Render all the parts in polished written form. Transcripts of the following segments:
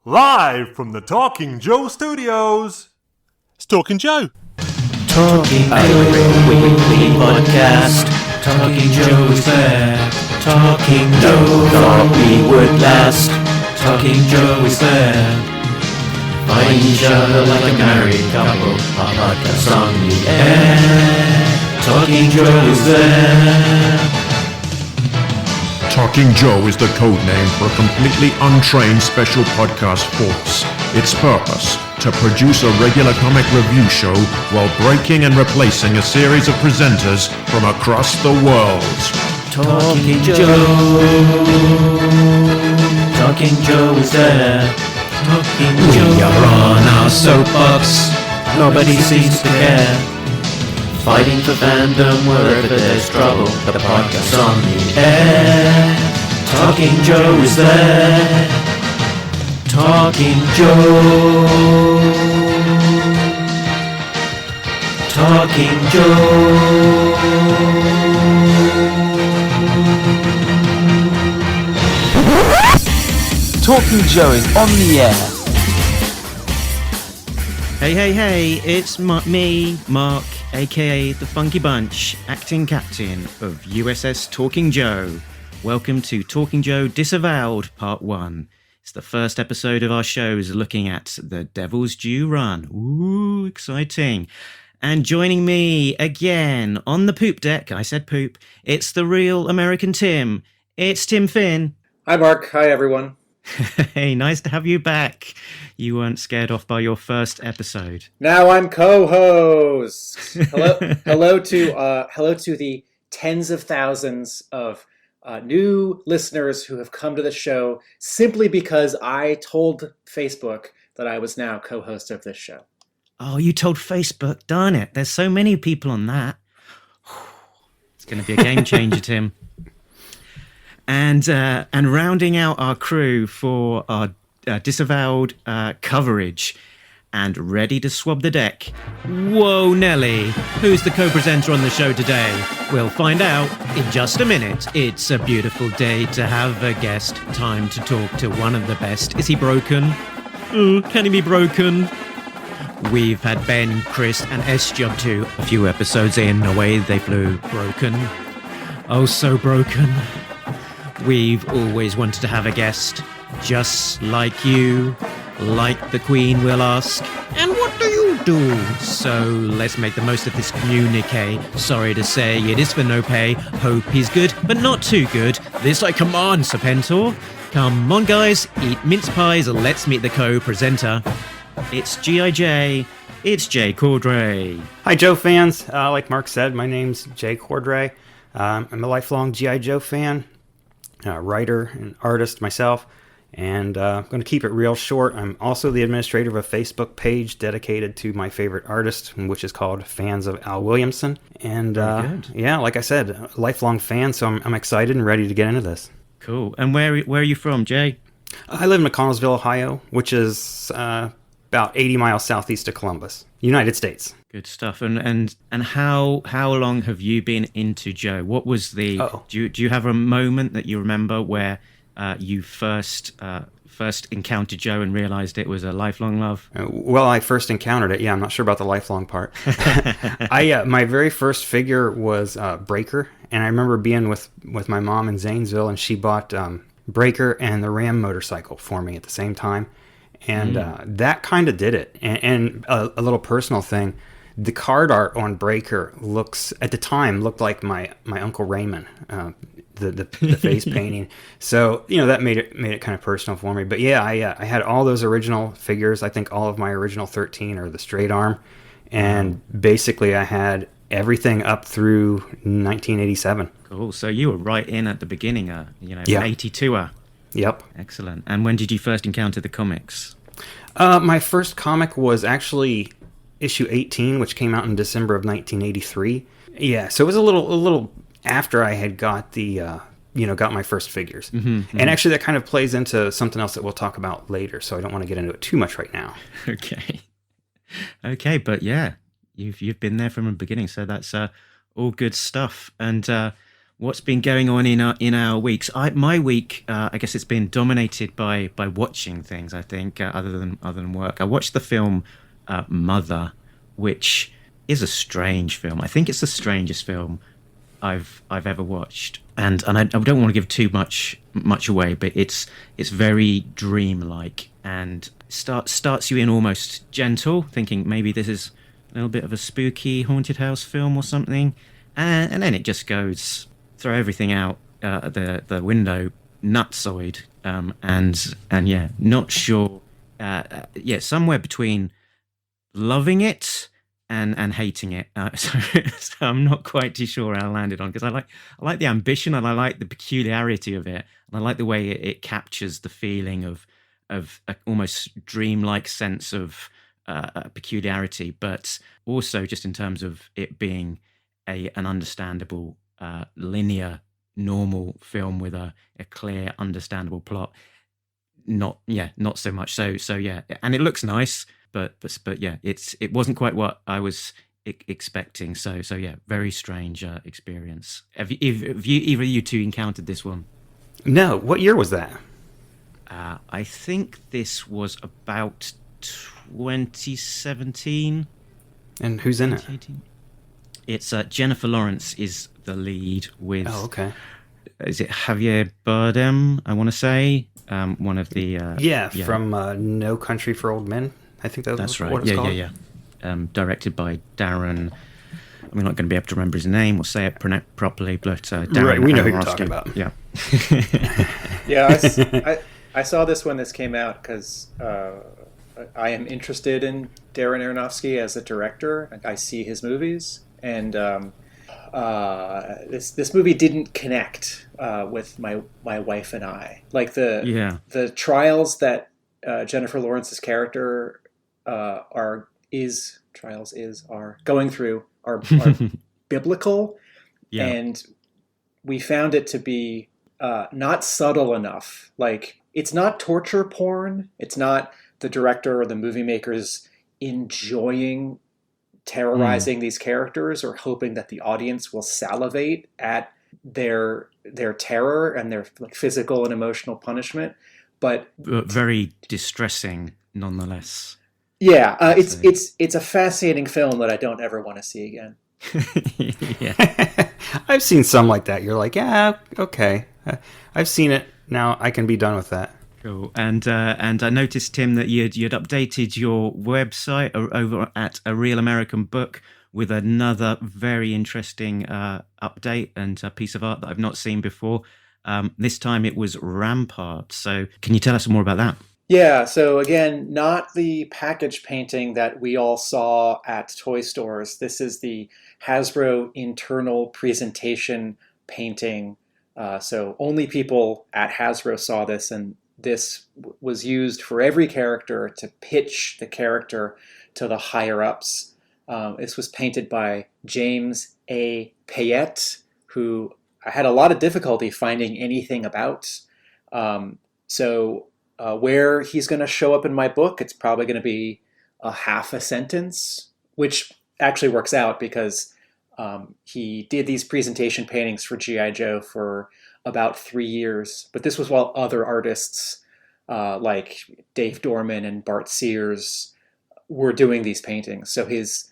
Live from the Talking Joe Studios. It's Talking Joe. Talking Joe Weekly Podcast. Talking Joe is there. Talking Joe thought we would last. Talking Joe is there. Find each other like a married couple. Our podcast on the air. Talking Joe is there. Talking Joe is the code name for a completely untrained special podcast force. Its purpose, to produce a regular comic review show while breaking and replacing a series of presenters from across the world. Talking Joe. Talking Joe is there. Talking Joe. We are on our soapbox. Nobody seems to care. Fighting for fandom wherever there's trouble. The podcast on the air. Talking Joe is there. Talking Joe. Talking Joe. Talking Joe is on the air. Hey, it's me, Mark, aka The Funky Bunch, acting captain of USS Talking Joe. Welcome to Talking Joe Disavowed, Part 1. It's the first episode of our shows looking at the Devils Poo run. Ooh, exciting. And joining me again on the poop deck, I said poop, it's the real American Tim. It's Tim Finn. Hi, Mark. Hi, everyone. Hey, nice to have you back. You weren't scared off by your first episode. Now I'm co-host. Hello to the tens of thousands of new listeners who have come to the show simply because I told Facebook that I was now co-host of this show. Oh, you told Facebook, darn it. There's so many people on that. It's going to be a game changer, Tim. And rounding out our crew for our Disavowed coverage and ready to swab the deck. Whoa, Nelly. Who's the co-presenter on the show today? We'll find out in just a minute. It's a beautiful day to have a guest. Time to talk to one of the best. Is he broken? Oh, can he be broken? We've had Ben, Chris, and S-Job too. A few episodes in, away they flew. Broken. Oh, so broken. We've always wanted to have a guest, just like you, like the Queen will ask, and what do you do? So let's make the most of this communique. Sorry to say, it is for no pay. Hope he's good, but not too good. This like, come on, Serpentor. Come on, guys, eat mince pies, let's meet the co-presenter. It's G.I.J., it's Jay Cordray. Hi, Joe fans. Like Mark said, my name's Jay Cordray. I'm a lifelong G.I. Joe fan. Writer and artist myself, and I'm going to keep it real short. I'm also the administrator of a Facebook page dedicated to my favorite artist, which is called Fans of Al Williamson. And yeah, like I said, a lifelong fan, so I'm excited and ready to get into this. Cool. And where are you from, Jay? I live in McConnellsville, Ohio, which is about 80 miles southeast of Columbus, United States. Good stuff. And how long have you been into Joe? What was the? Do you have a moment that you remember where you first encountered Joe and realized it was a lifelong love? Well, I first encountered it. Yeah, I'm not sure about the lifelong part. My very first figure was Breaker, and I remember being with my mom in Zanesville, and she bought Breaker and the Ram motorcycle for me at the same time, and that kind of did it. And a little personal thing. The card art on Breaker at the time looked like my Uncle Raymond, the face painting. So, that made it kind of personal for me. But yeah, I had all those original figures. I think all of my original 13 are the straight arm. And basically I had everything up through 1987. Cool. So you were right in at the beginning, Yeah. 82er. Yep. Excellent. And when did you first encounter the comics? My first comic was actually issue 18, which came out in December of 1983. Yeah, so it was a little after I had got got my first figures. Mm-hmm. And actually that kind of plays into something else that we'll talk about later, so I don't want to get into it too much right now. Okay, but yeah, you've been there from the beginning, so that's all good stuff. And what's been going on in our weeks. My week, I guess it's been dominated by watching things. I think other than work. I watched the film Mother, which is a strange film. I think it's the strangest film I've ever watched, and I don't want to give too much away, but it's very dreamlike and starts you in almost gentle, thinking maybe this is a little bit of a spooky haunted house film or something, and then it just goes throw everything out the window, nutsoid, and yeah, not sure, somewhere between loving it and hating it. So I'm not quite too sure how I landed on, because I like the ambition and I like the peculiarity of it, and I like the way it captures the feeling of a almost dreamlike sense of peculiarity, but also just in terms of it being an understandable, linear, normal film with a clear, understandable plot. Not so much. So yeah, and it looks nice. But yeah, it wasn't quite what I was expecting. So yeah, very strange experience. Have either of you two encountered this one? No. What year was that? I think this was about 2017. And who's in it? 2018. It's Jennifer Lawrence is the lead with. Oh, okay. Is it Javier Bardem? I want to say one of the. From No Country for Old Men. I think that's right. What it's called. Yeah. Directed by Darren. I'm not going to be able to remember his name or say it properly, but Darren. Right, we know who you're Aronofsky. talking about. Yeah. Yeah, I saw this when this came out because I am interested in Darren Aronofsky as a director. I see his movies, and this movie didn't connect with my wife and I. Like the trials that Jennifer Lawrence's character are going through are biblical, and we found it to be not subtle enough. Like, it's not torture porn. It's not the director or the movie makers enjoying terrorizing these characters or hoping that the audience will salivate at their terror and their physical and emotional punishment, but very distressing nonetheless. Yeah, it's a fascinating film that I don't ever want to see again. Yeah. I've seen some like that. You're like, yeah, okay. I've seen it. Now I can be done with that. Cool. And I noticed, Tim, that you'd updated your website over at A Real American Book with another very interesting update and a piece of art that I've not seen before. This time it was Rampart. So can you tell us more about that? Yeah, so again, not the package painting that we all saw at toy stores. This is the Hasbro internal presentation painting. So only people at Hasbro saw this, and this was used for every character to pitch the character to the higher-ups. This was painted by James A. Payette, who I had a lot of difficulty finding anything about. Where he's going to show up in my book, it's probably going to be a half a sentence, which actually works out because he did these presentation paintings for G.I. Joe for about 3 years. But this was while other artists like Dave Dorman and Bart Sears were doing these paintings. So his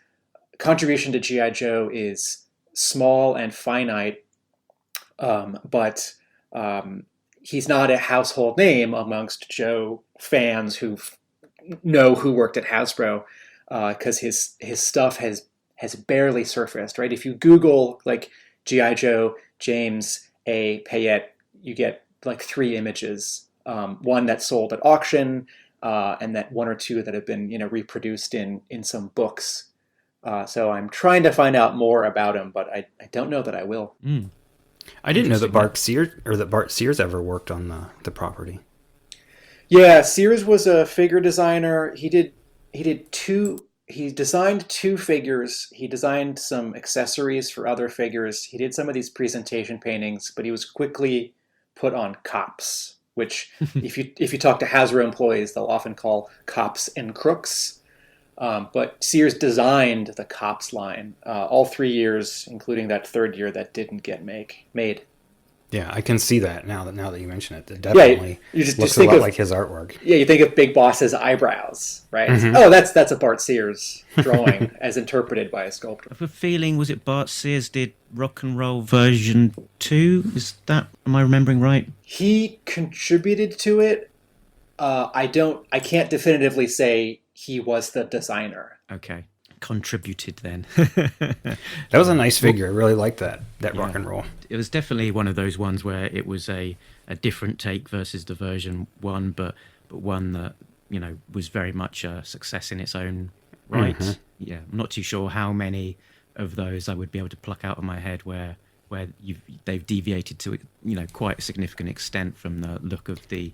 contribution to G.I. Joe is small and finite, but he's not a household name amongst Joe fans who know who worked at Hasbro, because his stuff has barely surfaced, right? If you Google like G.I. Joe James A. Payette, you get like 3 images, one that's sold at auction, and that 1 or 2 that have been reproduced in some books. So I'm trying to find out more about him, but I don't know that I will. I didn't know that Bart Sears ever worked on the property. Yeah, Sears was a figure designer. He designed 2 figures. He designed some accessories for other figures. He did some of these presentation paintings, but he was quickly put on cops, which if you talk to Hasbro employees, they'll often call cops and crooks. But Sears designed the Cops line all 3 years, including that third year that didn't get made. Yeah, I can see that now that you mention it. It definitely you just looks think a lot of, like his artwork. Yeah, you think of Big Boss's eyebrows, right? Oh, that's a Bart Sears drawing as interpreted by a sculptor. I have a feeling, was it Bart Sears did Rock and Roll version 2? Am I remembering right? He contributed to it. I can't definitively say he was the designer. Okay. Contributed then. That was a nice figure. I really liked that Rock and Roll. It was definitely one of those ones where it was a different take versus the version 1, but one that, was very much a success in its own right. Yeah, I'm not too sure how many of those I would be able to pluck out of my head where they've deviated to quite a significant extent from the look of the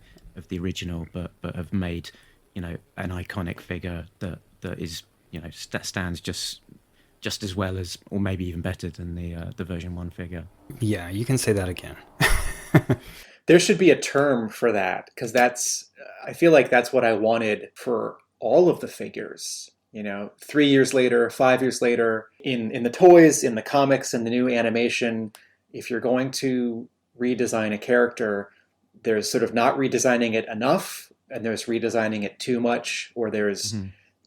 original, but have made an iconic figure that is that stands just as well as, or maybe even better than the version 1 figure. Yeah, you can say that again. There should be a term for that, because I feel like that's what I wanted for all of the figures. 3 years later, 5 years later, in the toys, in the comics, in the new animation, if you're going to redesign a character, there's sort of not redesigning it enough, and there's redesigning it too much, or there's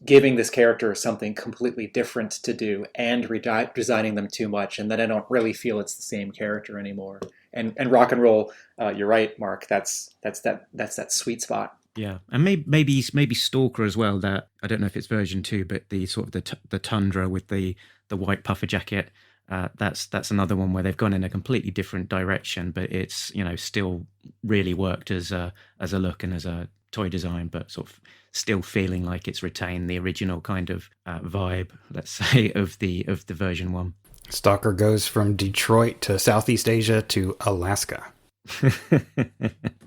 giving this character something completely different to do and redesigning them too much, and then I don't really feel it's the same character anymore. And Rock and Roll, you're right, Mark. That's that sweet spot. Yeah, and maybe Stalker as well. That, I don't know if it's version 2, but the sort of the tundra with the white puffer jacket. That's another one where they've gone in a completely different direction, but it's still really worked as a look and as a toy design, but sort of still feeling like it's retained the original kind of vibe, let's say, of the version 1. Stalker goes from Detroit to Southeast Asia to Alaska.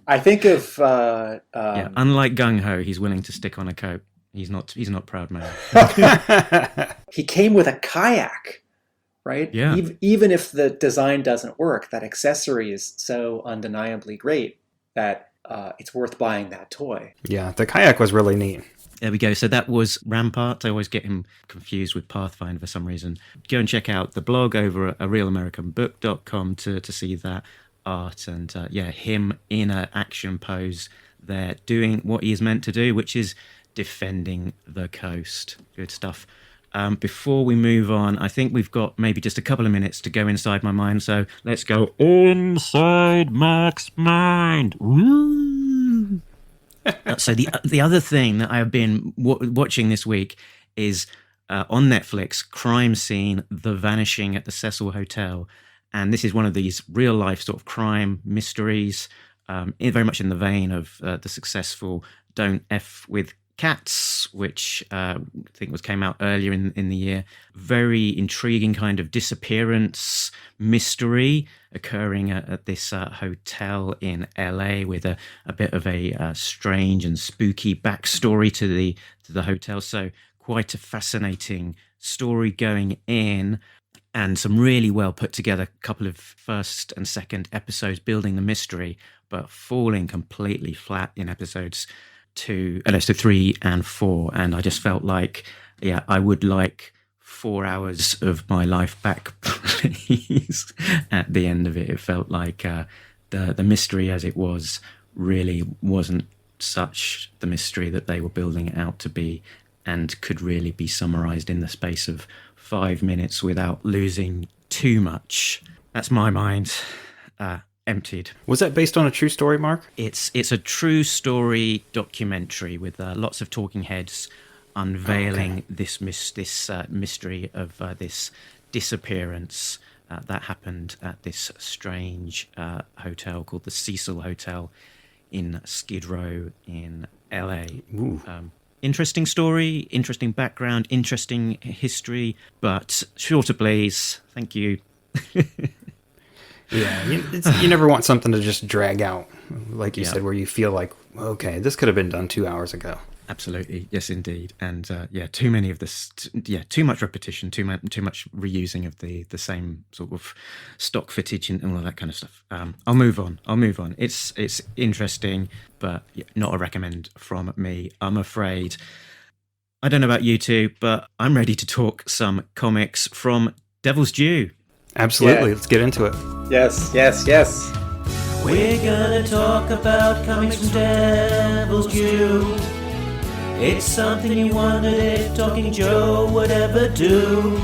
I think of unlike Gung Ho, he's willing to stick on a coat. He's not proud man. He came with a kayak, right? Yeah. Even if the design doesn't work, that accessory is so undeniably great that it's worth buying that toy. Yeah, the kayak was really neat. There we go. So that was Rampart. I always get him confused with Pathfinder for some reason. Go and check out the blog over at arealamericanbook.com to see that art, and him in an action pose there doing what he is meant to do, which is defending the coast. Good stuff. Before we move on, I think we've got maybe just a couple of minutes to go inside my mind, so let's go inside Mac's mind. Woo! So the other thing that I have been watching this week is on Netflix, crime scene, The Vanishing at the Cecil Hotel. And this is one of these real life sort of crime mysteries, very much in the vein of the successful Don't F with Cats, which I think came out earlier in the year. Very intriguing kind of disappearance mystery occurring at this hotel in LA, with a bit of a strange and spooky backstory to the hotel. So quite a fascinating story going in, and some really well put together couple of first and second episodes building the mystery, but falling completely flat in episodes 3 and 4. And I just felt like, I would like 4 hours of my life back, please. At the end of it, it felt like the mystery as it was really wasn't such the mystery that they were building it out to be, and could really be summarized in the space of 5 minutes without losing too much. That's my mind. Emptied. Was that based on a true story, Mark? It's a true story documentary with lots of talking heads unveiling this mystery of this disappearance that happened at this strange hotel called the Cecil Hotel in Skid Row in LA. Interesting story, interesting background, interesting history, but shorter, please. Thank you. Yeah, you never want something to just drag out, like you said, where you feel like, okay, this could have been done 2 hours ago. Absolutely, yes, indeed, and too many of this, too much repetition, too much reusing of the same sort of stock footage and all of that kind of stuff. I'll move on. It's interesting, but not a recommend from me, I'm afraid. I don't know about you two, but I'm ready to talk some comics from Devil's Due. Absolutely. Yeah. Let's get into it. Yes, yes, yes. We're gonna talk about comics from Devil's Due. It's something you wondered if Talking Joe would ever do.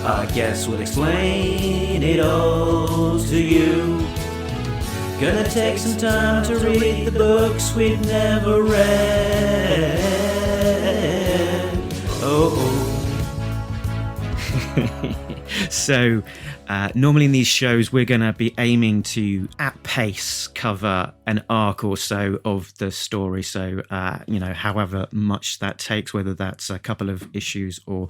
I guess we'll explain it all to you. Gonna take some time to read the books we've never read. So, normally in these shows, we're going to be aiming to, at pace, cover an arc or so of the story. So, however much that takes, whether that's a couple of issues or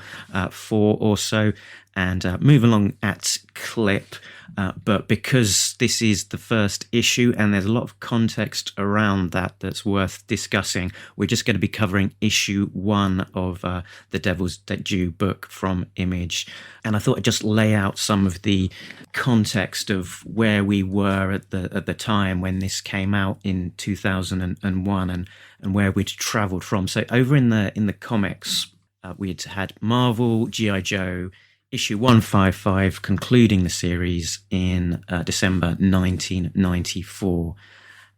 4 or so, and move along at clip. But because this is the first issue and there's a lot of context around that that's worth discussing, we're just going to be covering issue 1 of the Devil's Due book from Image. And I thought I'd just lay out some of the context of where we were at the time when this came out in 2001 and where we'd travelled from. So over in the comics, we'd had Marvel, G.I. Joe, issue 155 concluding the series in December 1994.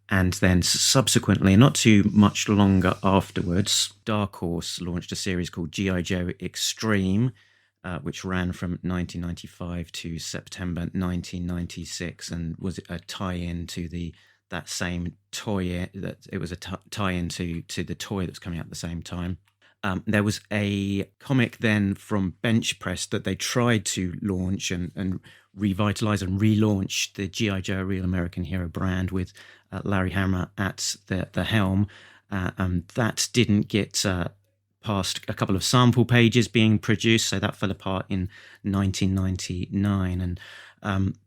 And then subsequently, not too much longer afterwards, Dark Horse launched a series called G.I. Joe Extreme, which ran from 1995 to September 1996 and was a tie-in to that same toy. That it was a tie-in to the toy that was coming out at the same time. There was a comic then from Bench Press that they tried to launch and revitalize and relaunch the G.I. Joe Real American Hero brand with Larry Hama at the helm. And that didn't get past a couple of sample pages being produced, so that fell apart in 1999. And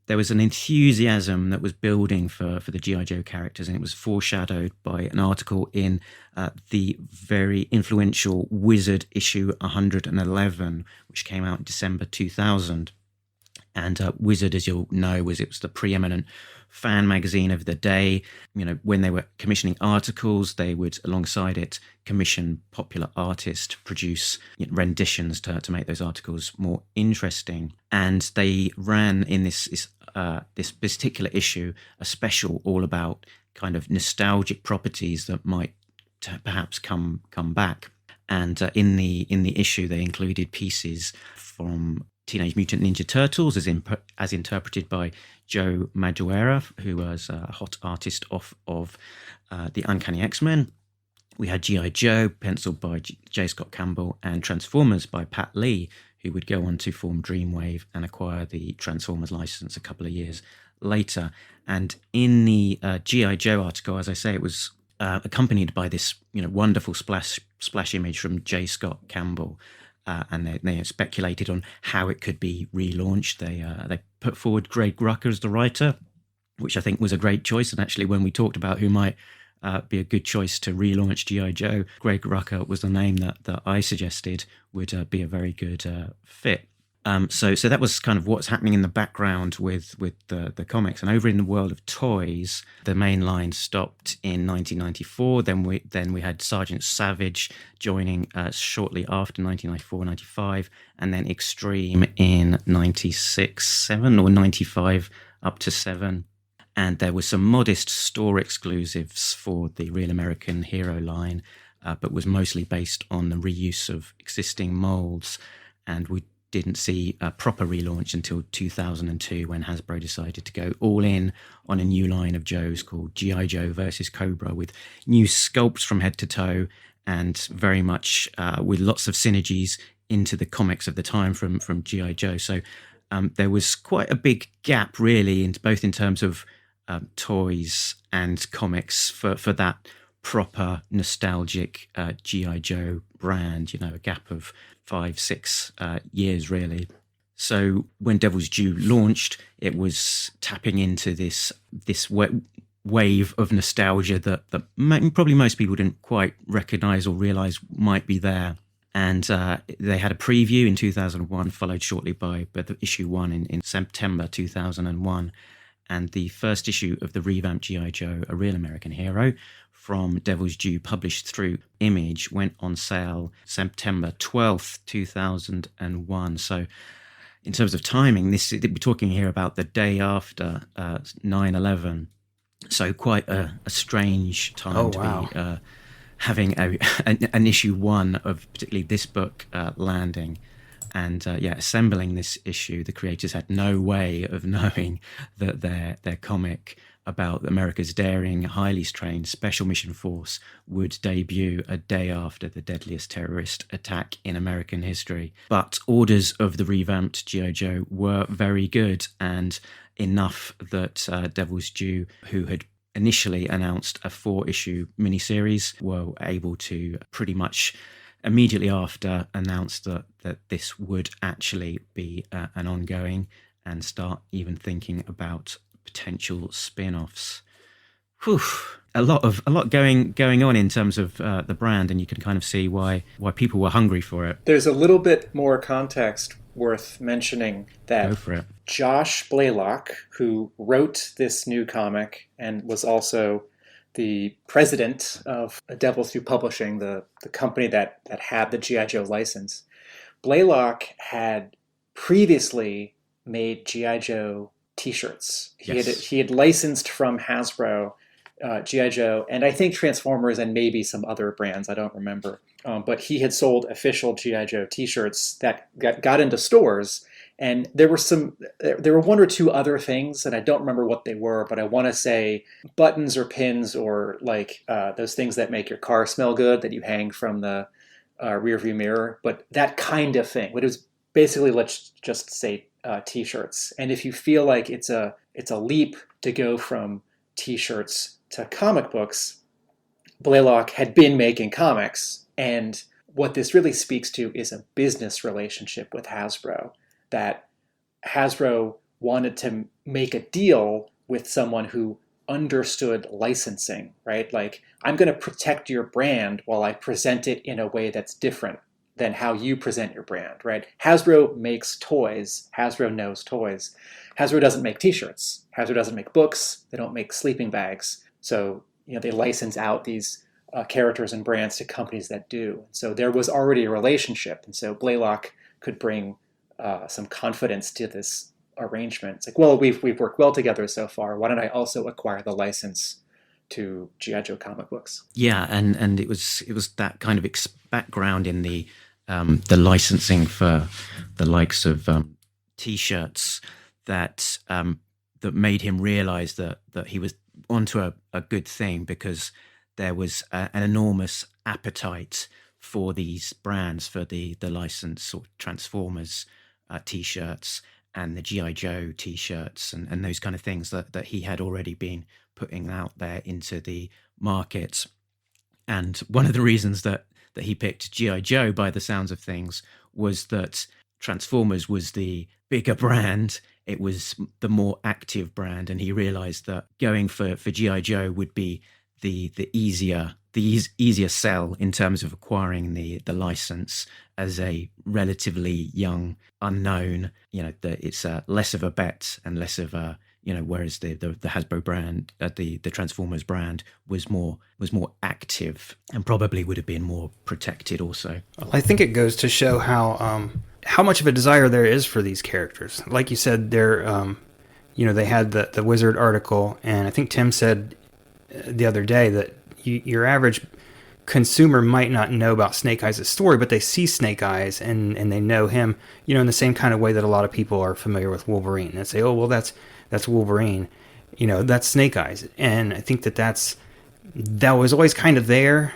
there was an enthusiasm that was building for the G.I. Joe characters, and it was foreshadowed by an article in the very influential Wizard issue 111, which came out in December 2000. And Wizard, as you'll know, was the preeminent fan magazine of the day. You know, when they were commissioning articles, they would, alongside it, commission popular artists to produce renditions to make those articles more interesting. And they ran in this particular issue a special all about kind of nostalgic properties that might perhaps come back. And in the issue, they included pieces from Teenage Mutant Ninja Turtles, as interpreted by Joe Madureira, who was a hot artist off of the Uncanny X-Men. We had G.I. Joe, penciled by J. Scott Campbell, and Transformers by Pat Lee, who would go on to form Dreamwave and acquire the Transformers license a couple of years later. And in the G.I. Joe article, as I say, it was accompanied by this wonderful splash image from J. Scott Campbell. And they speculated on how it could be relaunched. They put forward Greg Rucka as the writer, which I think was a great choice. And actually, when we talked about who might be a good choice to relaunch G.I. Joe, Greg Rucka was the name that I suggested would be a very good fit. So that was kind of what's happening in the background with the comics. And over in the world of toys, the main line stopped in 1994. Then we had Sergeant Savage joining shortly after 1994-95, and then Extreme in 96-7 or 95 up to 7. And there were some modest store exclusives for the Real American Hero line, but was mostly based on the reuse of existing molds. And we didn't see a proper relaunch until 2002, when Hasbro decided to go all in on a new line of Joes called G.I. Joe versus Cobra, with new sculpts from head to toe and very much with lots of synergies into the comics of the time from G.I. Joe. So there was quite a big gap, really, both in terms of toys and comics for that proper nostalgic G.I. Joe brand, a gap of 5-6 years, really. So when Devil's Due launched, it was tapping into this wave of nostalgia that probably most people didn't quite recognize or realize might be there. And they had a preview in 2001, followed shortly by the issue 1 in September 2001. and the first issue of the revamped G.I. Joe, A Real American Hero, from Devils Poo, published through Image, went on sale September 12th, 2001. So in terms of timing, we're talking here about the day after 9/11. So quite a strange time to be having an issue one of particularly this book landing. And assembling this issue, the creators had no way of knowing that their comic about America's daring, highly trained special mission force would debut a day after the deadliest terrorist attack in American history. But orders of the revamped G.I. Joe were very good, and enough that Devils Poo, who had initially announced a 4-issue miniseries, were able to pretty much immediately after announce that this would actually be an ongoing, and start even thinking about potential spin-offs. Whew. A lot going on in terms of the brand, and you can kind of see why people were hungry for it. There's a little bit more context worth mentioning that Go for it. Josh Blaylock, who wrote this new comic and was also the president of Devils Poo Publishing, the company that had the G.I. Joe license, Blaylock had previously made G.I. Joe t-shirts. He had licensed from Hasbro G.I. Joe, and I think Transformers and maybe some other brands, I don't remember. But he had sold official G.I. Joe t-shirts that got into stores, and there were one or two other things, and I don't remember what they were, but I want to say buttons or pins or like those things that make your car smell good that you hang from the rearview mirror, but that kind of thing. But it was basically, let's just say, t-shirts. And if you feel like it's a leap to go from t-shirts to comic books, Blaylock had been making comics, and what this really speaks to is a business relationship with Hasbro, that Hasbro wanted to make a deal with someone who understood licensing, right? Like, I'm going to protect your brand while I present it in a way that's different than how you present your brand, right? Hasbro makes toys. Hasbro knows toys. Hasbro doesn't make t-shirts. Hasbro doesn't make books. They don't make sleeping bags. So, they license out these characters and brands to companies that do. So there was already a relationship. And so Blaylock could bring some confidence to this arrangement. It's like, well, we've worked well together so far. Why don't I also acquire the license to G.I. Joe comic books? Yeah, and it was that kind of background in the licensing for the likes of t-shirts that made him realize that he was onto a good thing, because there was an enormous appetite for these brands, for the license or Transformers t-shirts and the G.I. Joe t-shirts and those kind of things that he had already been putting out there into the market. And one of the reasons that he picked G.I. Joe, by the sounds of things, was that Transformers was the bigger brand. It was the more active brand, and he realized that going for G.I. Joe would be the easier sell in terms of acquiring the license as a relatively young unknown. That it's less of a bet and less of a whereas the Hasbro brand, the Transformers brand was more active and probably would have been more protected also. I think it goes to show how much of a desire there is for these characters. Like you said, they're they had the Wizard article, and I think Tim said the other day that your average consumer might not know about Snake Eyes' story, but they see Snake Eyes and they know him, in the same kind of way that a lot of people are familiar with Wolverine. And say, oh, well, that's Wolverine, that's Snake Eyes. And I think that was always kind of there,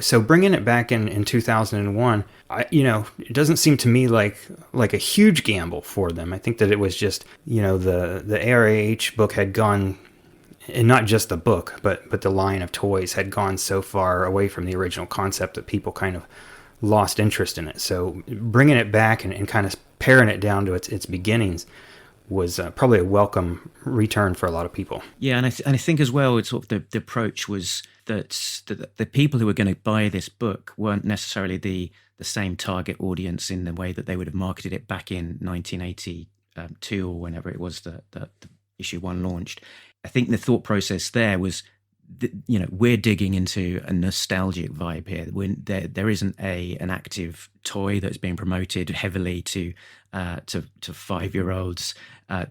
so bringing it back in 2001, it doesn't seem to me like a huge gamble for them. I think that it was just, the ARAH book had gone, and not just the book, but the line of toys had gone so far away from the original concept that people kind of lost interest in it. So bringing it back and kind of paring it down to its beginnings was probably a welcome return for a lot of people. Yeah, and I think as well, it's sort of the approach was that the people who were going to buy this book weren't necessarily the same target audience in the way that they would have marketed it back in 1982 or whenever it was that issue 1 launched. I think the thought process there was, we're digging into a nostalgic vibe here. When there isn't an active toy that's being promoted heavily to 5-year-olds.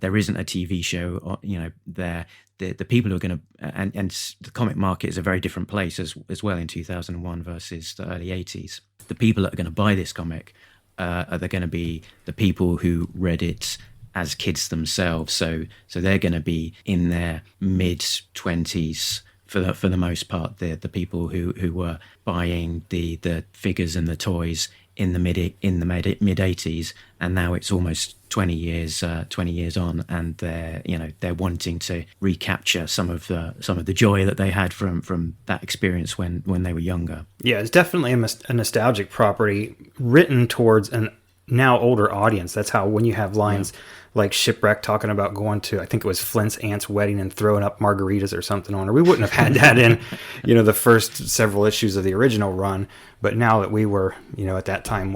There isn't a TV show, there. The people who are going to, and the comic market is a very different place as well in 2001 versus the early 80s. The people that are going to buy this comic are going to be the people who read it as kids themselves. So they're going to be in their mid-20s for the most part. The people who were buying the figures and the toys in the mid 80s, and now it's almost 20 years on, and they're wanting to recapture some of the joy that they had from that experience when they were younger. Yeah, it's definitely a nostalgic property written towards an now older audience. That's how, when you have lines like Shipwreck talking about going to, I think it was Flint's aunt's wedding and throwing up margaritas or something on her. We wouldn't have had that in, the first several issues of the original run. But now that we were, at that time,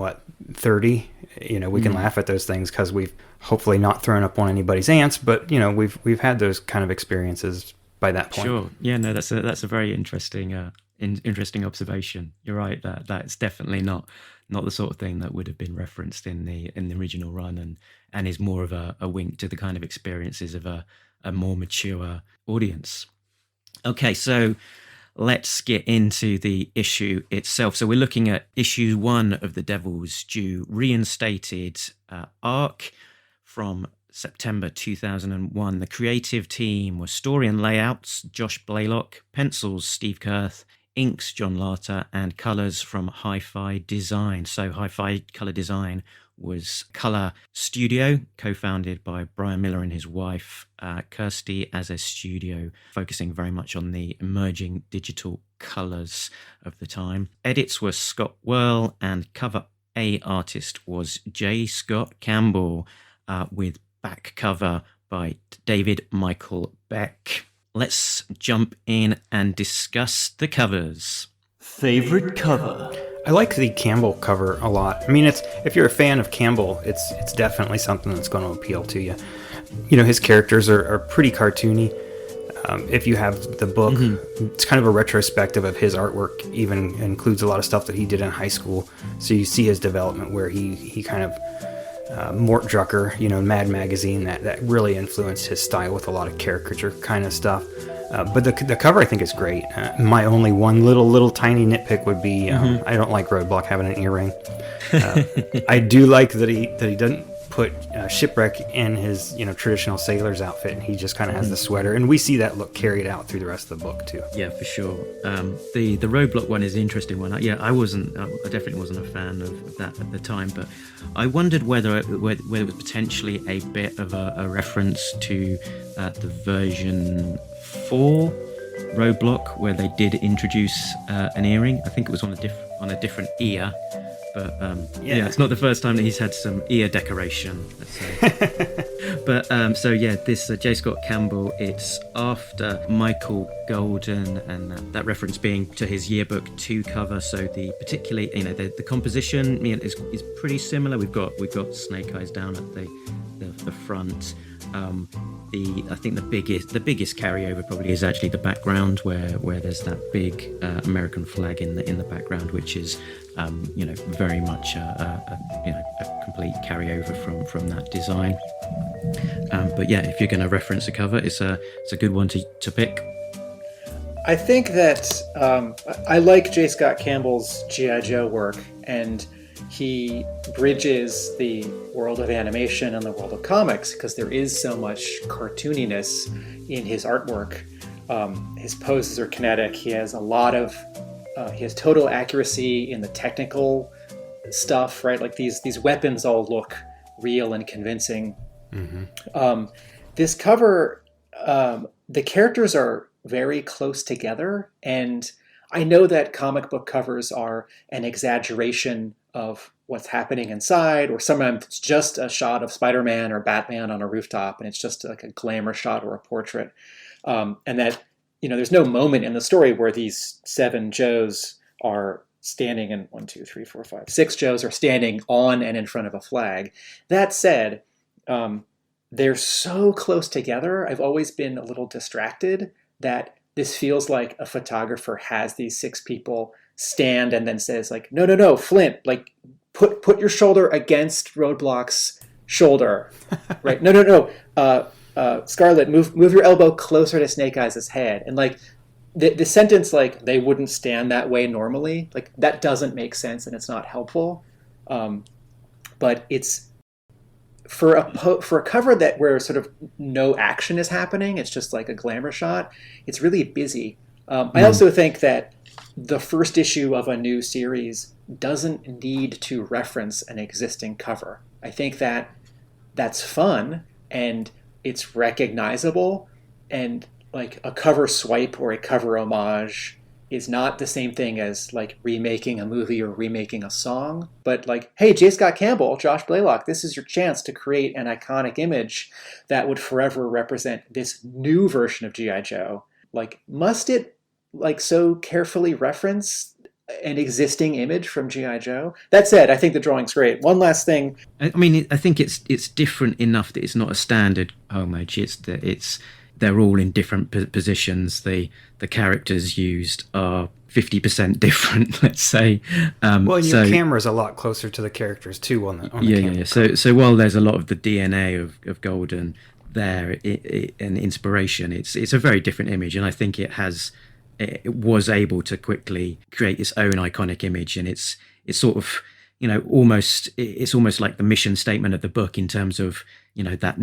30, we can laugh at those things because we've hopefully not thrown up on anybody's aunts. But, we've had those kind of experiences by that point. Sure. Yeah, no, that's a very interesting interesting observation. You're right. That's definitely not the sort of thing that would have been referenced in the original run, and is more of a wink to the kind of experiences of a more mature audience. Okay, so let's get into the issue itself. So we're looking at issue 1 of the Devils Poo reinstated arc from September 2001. The creative team was story and layouts, Josh Blaylock, pencils, Steve Kurth, inks, John Larter, and colours from Hi-Fi Design. So Hi-Fi Colour Design was Colour Studio, co-founded by Brian Miller and his wife, Kirsty, as a studio, focusing very much on the emerging digital colours of the time. Edits were Scott Whirl, and cover A artist was J. Scott Campbell, with back cover by David Michael Beck. Let's jump in and discuss the covers. Favorite cover? I like the Campbell cover a lot. I mean, if you're a fan of Campbell, it's definitely something that's going to appeal to you. His characters are pretty cartoony. If you have the book, it's kind of a retrospective of his artwork, even includes a lot of stuff that he did in high school. So you see his development where he kind of, Mort Drucker, Mad Magazine, that really influenced his style with a lot of caricature kind of stuff. But the cover I think is great. My only one little tiny nitpick would be I don't like Roadblock having an earring. I do like that he doesn't put Shipwreck in his traditional sailor's outfit, and he just kind of has the sweater, and we see that look carried out through the rest of the book too. Yeah, for sure. The Roadblock one is an interesting one. I definitely wasn't a fan of that at the time, but I wondered whether it was potentially a bit of a reference to the version 4 Roadblock, where they did introduce an earring. I think it was on a different ear. But it's not the first time that he's had some ear decoration, let's say. But this J. Scott Campbell, it's after Michael Golden, and that reference being to his Yearbook 2 cover. So the composition is pretty similar. We've got Snake Eyes down at the front. I think the biggest carryover probably is actually the background, where there's that big American flag in the background, which is very much a complete carryover from that design. But yeah, if you're going to reference a cover, it's a good one to pick. I think that I like J. Scott Campbell's G.I. Joe work, and he bridges the world of animation and the world of comics because there is so much cartooniness in his artwork. His poses are kinetic. He has he has total accuracy in the technical stuff, right? Like these weapons all look real and convincing. This cover, the characters are very close together, and I know that comic book covers are an exaggeration of what's happening inside, or sometimes it's just a shot of Spider-Man or Batman on a rooftop, and it's just like a glamour shot or a portrait. And that, there's no moment in the story where these 7 Joes are standing, and 6 Joes are standing on and in front of a flag. That said, they're so close together. I've always been a little distracted that this feels like a photographer has these 6 people stand and then says like, no, Flint, like put your shoulder against Roadblock's shoulder, right? No. Scarlet, move your elbow closer to Snake Eyes' head. And like the sentence, like they wouldn't stand that way normally, like that doesn't make sense and it's not helpful. But it's for a cover that where sort of no action is happening, it's just like a glamour shot. It's really busy. I also think that the first issue of a new series doesn't need to reference an existing cover. I think that that's fun and it's recognizable, and like a cover swipe or a cover homage is not the same thing as like remaking a movie or remaking a song. But like, hey, J. Scott Campbell, Josh Blaylock, this is your chance to create an iconic image that would forever represent this new version of G.I. Joe. Like, must it like so carefully reference an existing image from G.I. Joe? That said, I think the drawing's great. One last thing. I mean, I think it's different enough that it's not a standard homage. They're all in different positions. The characters used are 50% different, let's say. Well, your camera's a lot closer to the characters too on the camera. Yeah. So while there's a lot of the DNA of Golden there and inspiration, it's a very different image, and I think it was able to quickly create its own iconic image, and it's sort of, you know, almost like the mission statement of the book in terms of, you know, that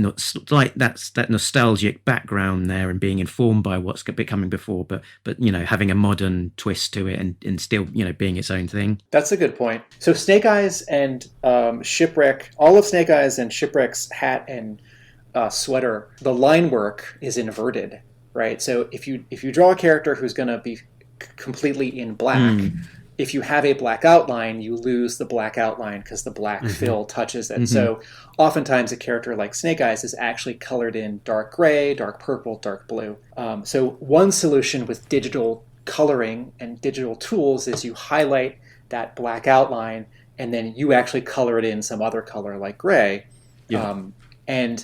nostalgic background there and being informed by what's becoming before, but you know, having a modern twist to it and still, you know, being its own thing. That's a good point. So Snake Eyes and Shipwreck, all of Snake Eyes and Shipwreck's hat and sweater, the line work is inverted, right? So if you draw a character who's going to be completely in black, if you have a black outline, you lose the black outline because the black fill touches it. So oftentimes a character like Snake Eyes is actually colored in dark gray, dark purple, dark blue. So one solution with digital coloring and digital tools is you highlight that black outline and then you actually color it in some other color like gray. Yeah. And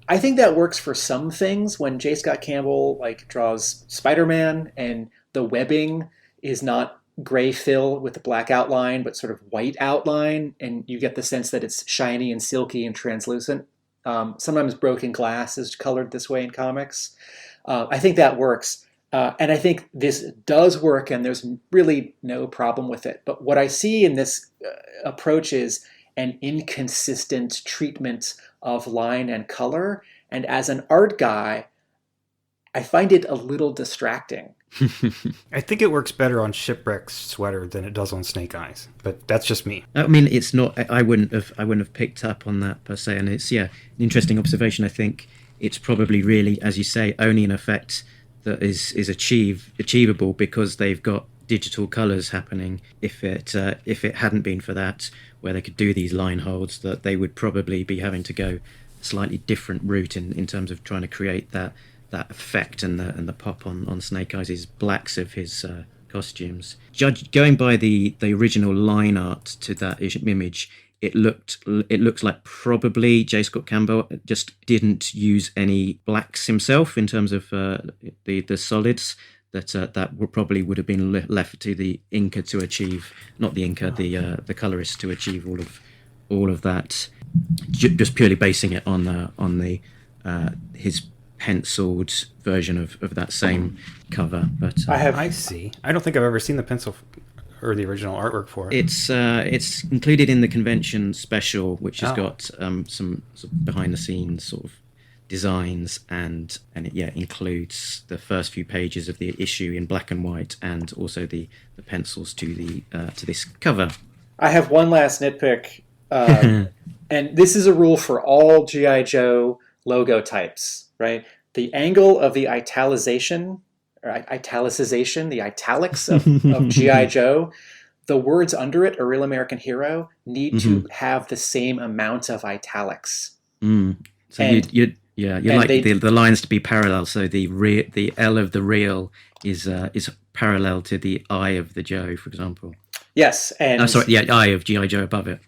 I think that works for some things. When J. Scott Campbell like draws Spider-Man and the webbing is not gray fill with a black outline, but sort of white outline, and you get the sense that it's shiny and silky and translucent. Sometimes broken glass is colored this way in comics. I think that works. And I think this does work, and there's really no problem with it. But what I see in this approach is an inconsistent treatment of line and color. And as an art guy, I find it a little distracting. I think it works better on Shipwreck's sweater than it does on Snake Eyes, but that's just me. I mean, it's not. I wouldn't have picked up on that per se, and it's an interesting observation. I think it's probably really, as you say, only an effect that is achievable because they've got digital colors happening. If it hadn't been for that, where they could do these line holds, that they would probably be having to go a slightly different route in terms of trying to create that effect and the pop on Snake Eyes' blacks of his costumes. Going by the original line art to that image, it looks like probably J. Scott Campbell just didn't use any blacks himself in terms of the solids. That would have been left to the inker to achieve, not the inker, the colorist to achieve all of that, just purely basing it on his penciled version of that same cover. But I see. I don't think I've ever seen the pencil or the original artwork for it. It's included in the convention special, which has got some sort of behind the scenes sort of designs, and it includes the first few pages of the issue in black and white, and also the pencils to this cover. I have one last nitpick, and this is a rule for all G.I. Joe logo types, right? The angle of the italicization, the italics of G.I. Joe, the words under it, A Real American Hero, need to have the same amount of italics. So you like the lines to be parallel. So the L of the real is parallel to the I of the Joe, for example. Yes, and I of G.I. Joe above it.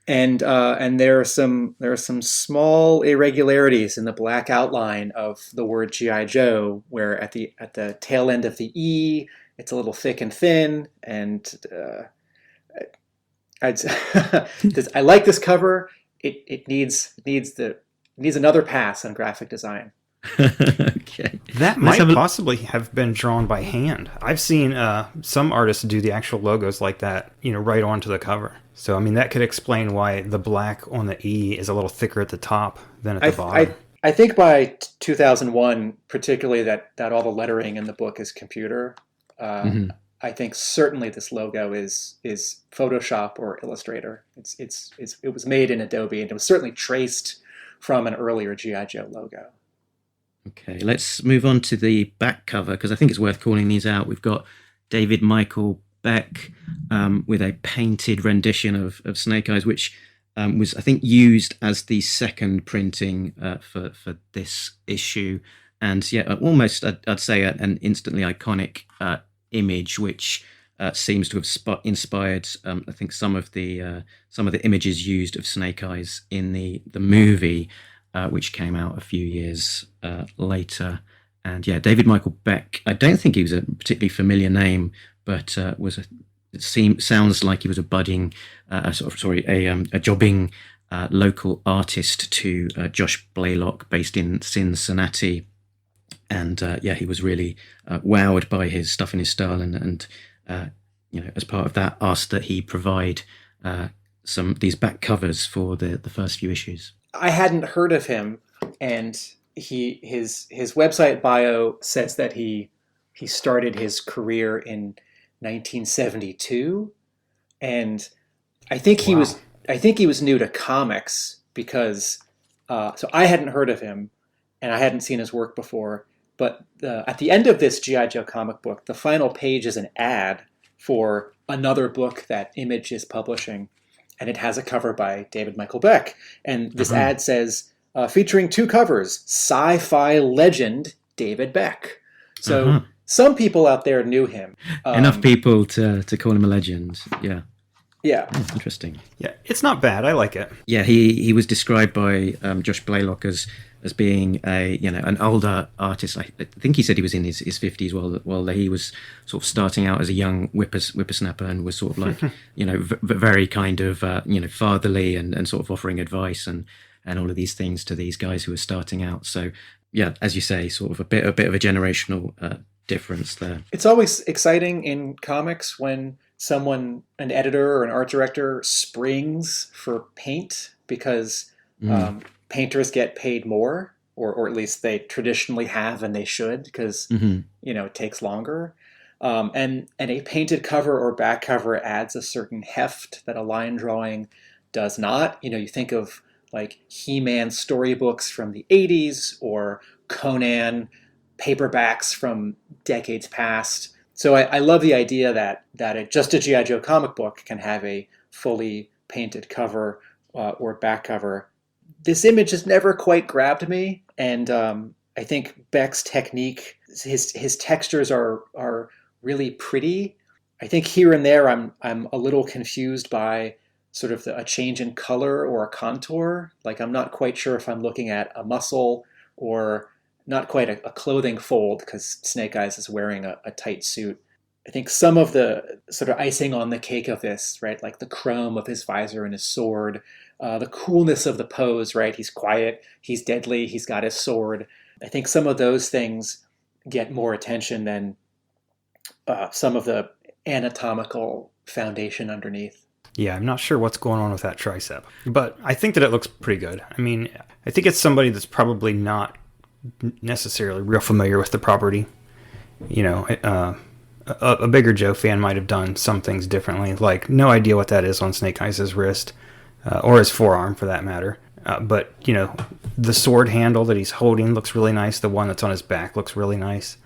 And there are some small irregularities in the black outline of the word GI Joe, where at the tail end of the E, it's a little thick and thin. And I like this cover. It needs another pass on graphic design. Okay. That might possibly have been drawn by hand. I've seen some artists do the actual logos like that, right onto the cover. So, I mean, that could explain why the black on the E is a little thicker at the top than at the bottom. I think by 2001, particularly that all the lettering in the book is computer. I think certainly this logo is Photoshop or Illustrator. It was made in Adobe, and it was certainly traced from an earlier GI Joe logo. Okay, let's move on to the back cover, because I think it's worth calling these out. We've got David Michael Beck with a painted rendition of Snake Eyes, which was, I think, used as the second printing for this issue. And yeah, almost, I'd say, an instantly iconic image, which seems to have inspired, I think, some of the images used of Snake Eyes in the movie, which came out a few years later. And yeah, David Michael Beck, I don't think he was a particularly familiar name, but sounds like he was a budding, a jobbing local artist to Josh Blaylock, based in Cincinnati. And he was really wowed by his stuff and his style, and as part of that, asked that he provide these back covers for the first few issues. I hadn't heard of him, and his website bio says that he started his career in 1972, and I think he was new to comics, because so I hadn't heard of him and I hadn't seen his work before. But at the end of this G.I. Joe comic book, the final page is an ad for another book that Image is publishing, and it has a cover by David Michael Beck. And this ad says, featuring two covers, sci-fi legend David Beck. So some people out there knew him. Enough people to call him a legend. Yeah. Yeah. Oh, interesting. Yeah, it's not bad. I like it. Yeah, he was described by Josh Blaylock as being an older artist. I think he said he was in his 50s while he was sort of starting out as a young whippersnapper, and was sort of like very kind of fatherly and sort of offering advice and all of these things to these guys who are starting out. So yeah, as you say, sort of a bit of a generational difference there. It's always exciting in comics when someone, an editor or an art director, springs for paint, because painters get paid more, or at least they traditionally have, and they should, because it takes longer. And a painted cover or back cover adds a certain heft that a line drawing does not. You think of like He-Man storybooks from the 80s, or Conan paperbacks from decades past. So I love the idea that just a G.I. Joe comic book can have a fully painted cover or back cover. This image has never quite grabbed me, and I think Beck's technique, his textures are really pretty. I think here and there I'm a little confused by sort of a change in color or a contour. Like, I'm not quite sure if I'm looking at a muscle or not quite a clothing fold, because Snake Eyes is wearing a tight suit. I think some of the sort of icing on the cake of this, right, like the chrome of his visor and his sword, the coolness of the pose, right? He's quiet, he's deadly, he's got his sword. I think some of those things get more attention than some of the anatomical foundation underneath. Yeah, I'm not sure what's going on with that tricep, but I think that it looks pretty good. I mean, I think it's somebody that's probably not necessarily real familiar with the property. A bigger Joe fan might have done some things differently, like no idea what that is on Snake Eyes' wrist, or his forearm for that matter. But the sword handle that he's holding looks really nice. The one that's on his back looks really nice.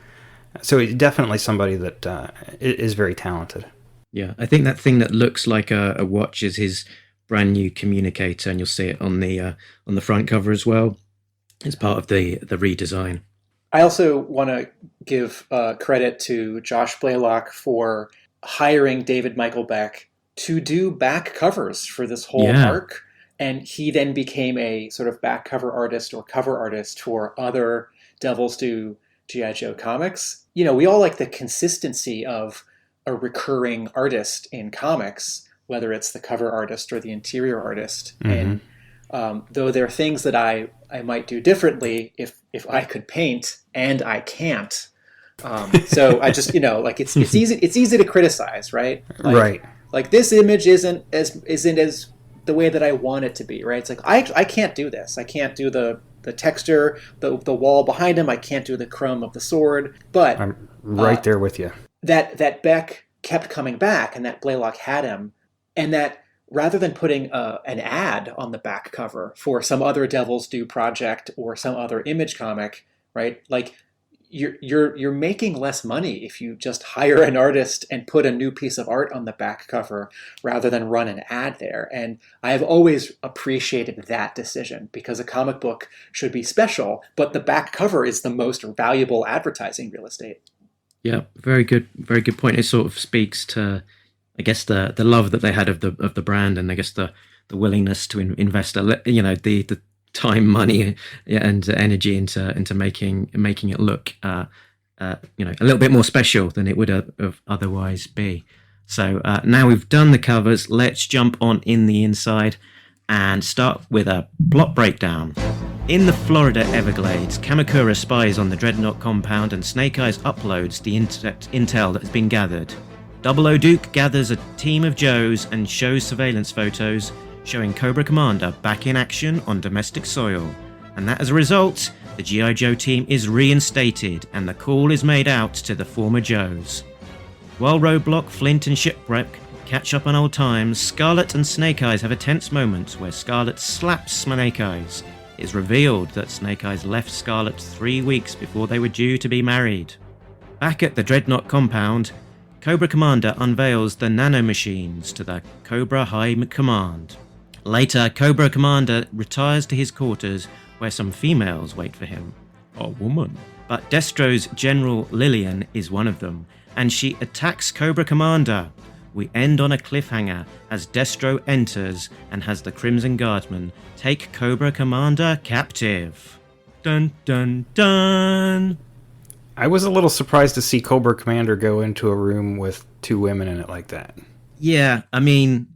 So he's definitely somebody that is very talented. Yeah, I think that thing that looks like a watch is his brand new communicator, and you'll see it on the front cover as well. It's part of the redesign. I also want to give credit to Josh Blaylock for hiring David Michael Beck to do back covers for this whole arc. And he then became a sort of back cover artist or cover artist for other Devils Do G.I. Joe comics. You know, we all like the consistency of a recurring artist in comics, whether it's the cover artist or the interior artist. And though there are things that I might do differently if I could paint, and I can't. So I just, you know, like it's easy to criticize, right? Like, like this image isn't as the way that I want it to be, right? It's like I can't do this. I can't do the texture, the wall behind him. I can't do the chrome of the sword. But I'm right there with you. That Beck kept coming back, and that Blaylock had him, and that rather than putting an ad on the back cover for some other Devils Do project or some other Image comic, right? Like you're making less money if you just hire an artist and put a new piece of art on the back cover rather than run an ad there. And I've always appreciated that decision, because a comic book should be special, but the back cover is the most valuable advertising real estate. Yeah, very good point. It sort of speaks to, I guess, the love that they had of the brand, and I guess the willingness to invest the time, money, and energy into making it look a little bit more special than it would have otherwise be. So now we've done the covers, let's jump on in the inside and start with a plot breakdown. In the Florida Everglades, Kamakura spies on the Dreadnought compound, and Snake Eyes uploads the intel that has been gathered. Double O Duke gathers a team of Joes and shows surveillance photos showing Cobra Commander back in action on domestic soil. And that as a result, the G.I. Joe team is reinstated and the call is made out to the former Joes. While Roadblock, Flint and Shipwreck catch up on old times, Scarlet and Snake Eyes have a tense moment where Scarlet slaps Snake Eyes. It is revealed that Snake Eyes left Scarlet 3 weeks before they were due to be married. Back at the Dreadnought compound, Cobra Commander unveils the nanomachines to the Cobra High Command. Later, Cobra Commander retires to his quarters where some females wait for him. A woman. But Destro's General Lillian is one of them, and she attacks Cobra Commander. We end on a cliffhanger as Destro enters and has the Crimson Guardsmen take Cobra Commander captive. Dun dun dun! I was a little surprised to see Cobra Commander go into a room with 2 women in it like that. Yeah, I mean,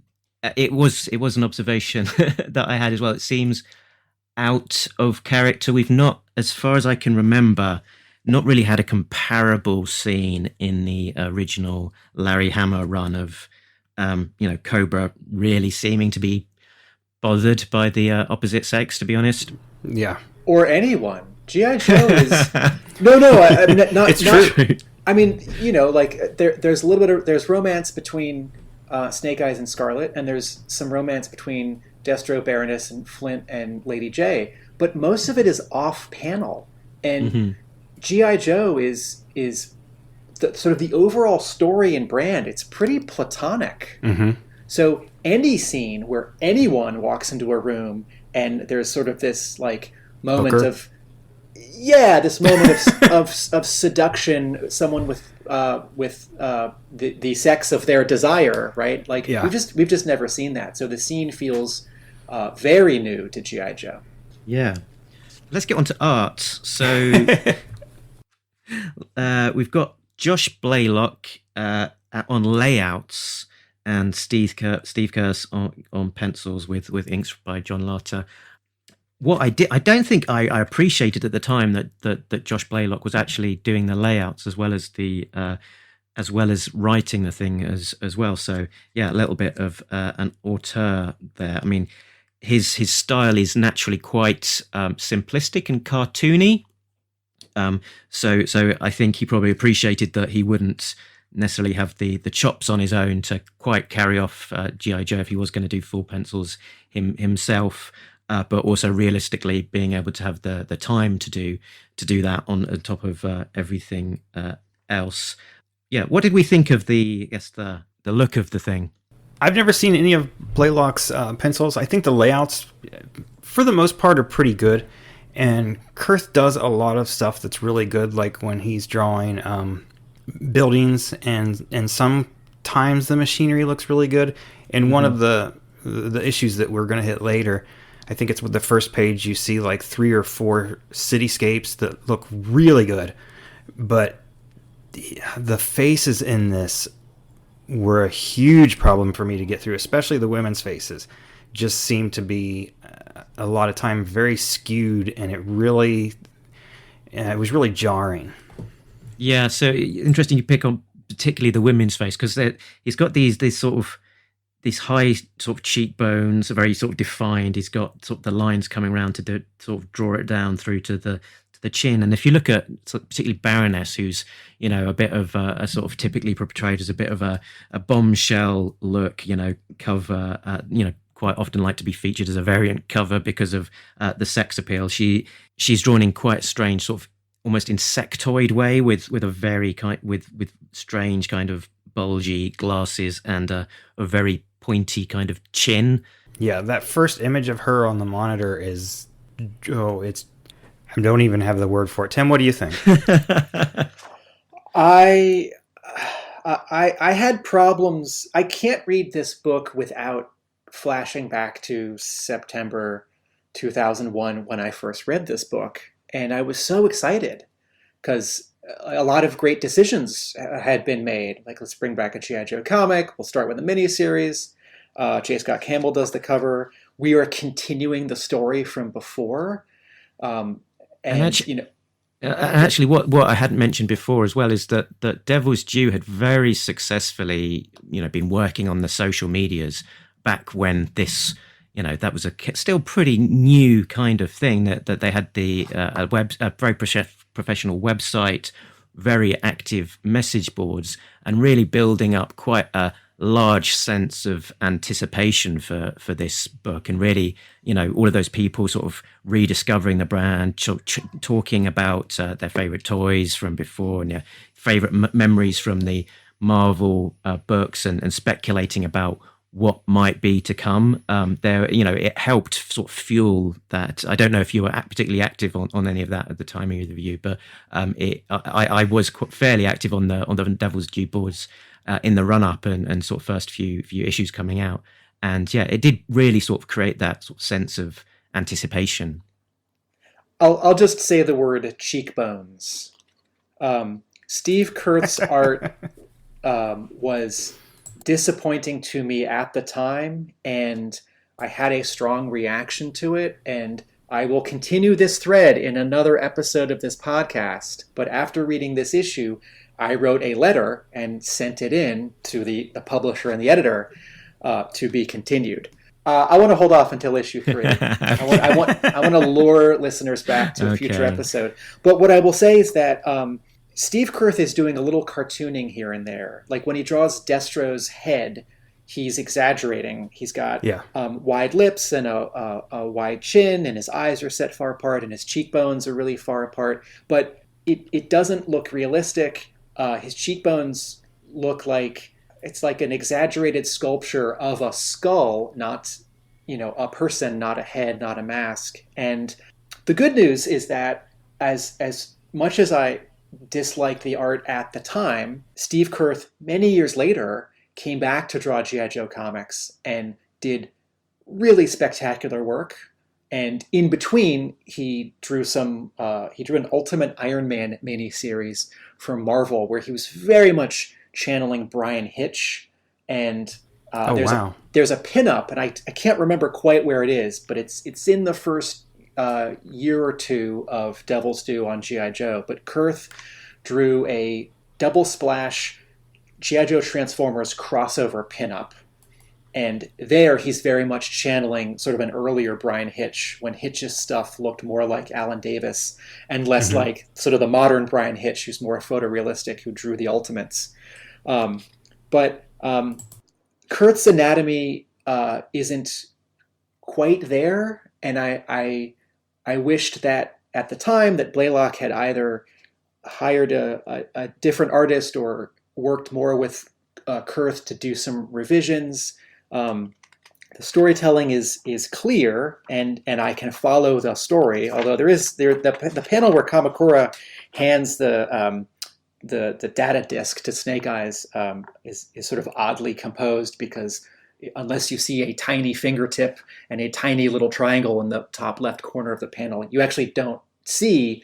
it was an observation that I had as well. It seems out of character. We've not, as far as I can remember, not really had a comparable scene in the original Larry Hama run of, Cobra really seeming to be bothered by the opposite sex, to be honest. Yeah. Or anyone. G.I. Joe is... No, I mean, not... It's true. I mean, there's a little bit of... There's romance between Snake Eyes and Scarlet, and there's some romance between Destro, Baroness, and Flint and Lady J. But most of it is off-panel. And G.I. Joe is sort of the overall story and brand. It's pretty platonic. So any scene where anyone walks into a room and there's sort of this like moment Hooker. of this moment of seduction, someone with the sex of their desire, right? Like we've just never seen that. So the scene feels very new to G.I. Joe. Yeah. Let's get on to art. So we've got Josh Blaylock on layouts and Steve Curse on pencils with inks by John Lotter. What I don't think I appreciated at the time that Josh Blaylock was actually doing the layouts as well as writing the thing as well. So yeah, a little bit of an auteur there. I mean, his style is naturally quite simplistic and cartoony. So I think he probably appreciated that he wouldn't necessarily have the chops on his own to quite carry off G.I. Joe if he was going to do full pencils himself. But also realistically being able to have the time to do that on top of everything else. Yeah, what did we think of the look of the thing? I've never seen any of Blaylock's pencils. I think the layouts, for the most part, are pretty good. And Kurth does a lot of stuff that's really good, like when he's drawing buildings and sometimes times the machinery looks really good. And one of the issues that we're going to hit later, I think it's with the first page, you see like 3 or 4 cityscapes that look really good. But the faces in this were a huge problem for me to get through, especially the women's faces. Just seemed to be a lot of time very skewed, and it was really jarring. Yeah, so interesting you pick on particularly the women's face, because he's got these high sort of cheekbones, very sort of defined. He's got sort of the lines coming around to sort of draw it down through to the chin. And if you look at particularly Baroness, who's, you know, a bit of a sort of typically portrayed as a bit of a bombshell look, you know, cover, you know, quite often like to be featured as a variant cover because of the sex appeal. She's drawn in quite a strange sort of almost insectoid way with a very with strange kind of bulgy glasses and a very pointy kind of chin. Yeah, that first image of her on the monitor is, I don't even have the word for it. Tim, what do you think? I had problems. I can't read this book without flashing back to September 2001 when I first read this book. And I was so excited because a lot of great decisions had been made. Like, let's bring back a G.I. Joe comic. We'll start with a miniseries. J. Scott Campbell does the cover. We are continuing the story from before. Actually, what I hadn't mentioned before as well is that Devil's Due had very successfully, you know, been working on the social medias back when this, you know, that was a still pretty new kind of thing, that they had a very professional website, very active message boards, and really building up quite a large sense of anticipation for this book. And really, you know, all of those people sort of rediscovering the brand, talking about their favorite toys from before and their favorite memories from the Marvel books, and speculating about what might be to come. There, you know, it helped sort of fuel that. I don't know if you were particularly active on any of that at the time of the review, but I was fairly active on the Devil's Due boards in the run up and sort of first few issues coming out. And yeah, it did really sort of create that sort of sense of anticipation. I'll just say the word cheekbones. Steve Kurth's art was disappointing to me at the time, and I had a strong reaction to it, and I will continue this thread in another episode of this podcast. But after reading this issue, I wrote a letter and sent it in to the publisher and the editor to be continued. I want to hold off until issue 3. I want to lure listeners back to a future episode. But what I will say is that Steve Kurth is doing a little cartooning here and there. Like when he draws Destro's head, he's exaggerating. He's got wide lips and a wide chin, and his eyes are set far apart, and his cheekbones are really far apart. But it doesn't look realistic. His cheekbones look like it's like an exaggerated sculpture of a skull, not, you know, a person, not a head, not a mask. And the good news is that as much as I disliked the art at the time, Steve Kurth, many years later, came back to draw G.I. Joe comics and did really spectacular work. And in between, he drew an Ultimate Iron Man miniseries for Marvel, where he was very much channeling Brian Hitch. And there's a pinup, and I can't remember quite where it is, but it's in the first year or two of Devil's Due on G.I. Joe. But Kurth drew a double splash G.I. Joe Transformers crossover pinup. And there he's very much channeling sort of an earlier Brian Hitch, when Hitch's stuff looked more like Alan Davis and less like sort of the modern Brian Hitch, who's more photorealistic, who drew the Ultimates. But Kurth's anatomy isn't quite there. And I wished that at the time that Blaylock had either hired a different artist or worked more with Kurth to do some revisions. The storytelling is clear, and I can follow the story. Although the panel where Kamakura hands the the data disk to Snake Eyes is sort of oddly composed, because unless you see a tiny fingertip and a tiny little triangle in the top left corner of the panel, you actually don't see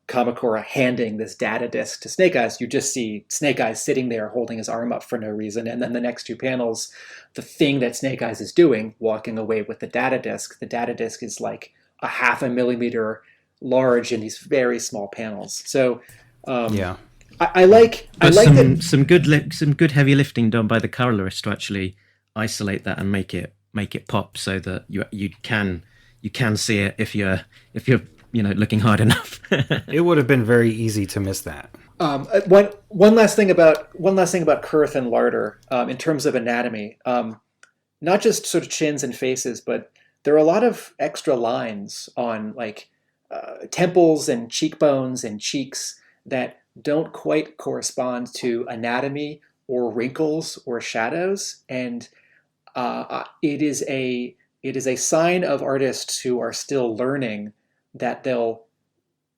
Kamakura handing this data disk to Snake Eyes. You just see Snake Eyes sitting there holding his arm up for no reason. And then the next two panels, the thing that Snake Eyes is doing, walking away with the data disk is like a 0.5 millimeter large in these very small panels. So I like some good heavy lifting done by the colorist to actually isolate that and make it pop, so that you can see it if you're looking hard enough. It would have been very easy to miss that. One last thing about Kurth and Larder in terms of anatomy, not just sort of chins and faces, but there are a lot of extra lines on like temples and cheekbones and cheeks that don't quite correspond to anatomy or wrinkles or shadows, and it is a sign of artists who are still learning that they'll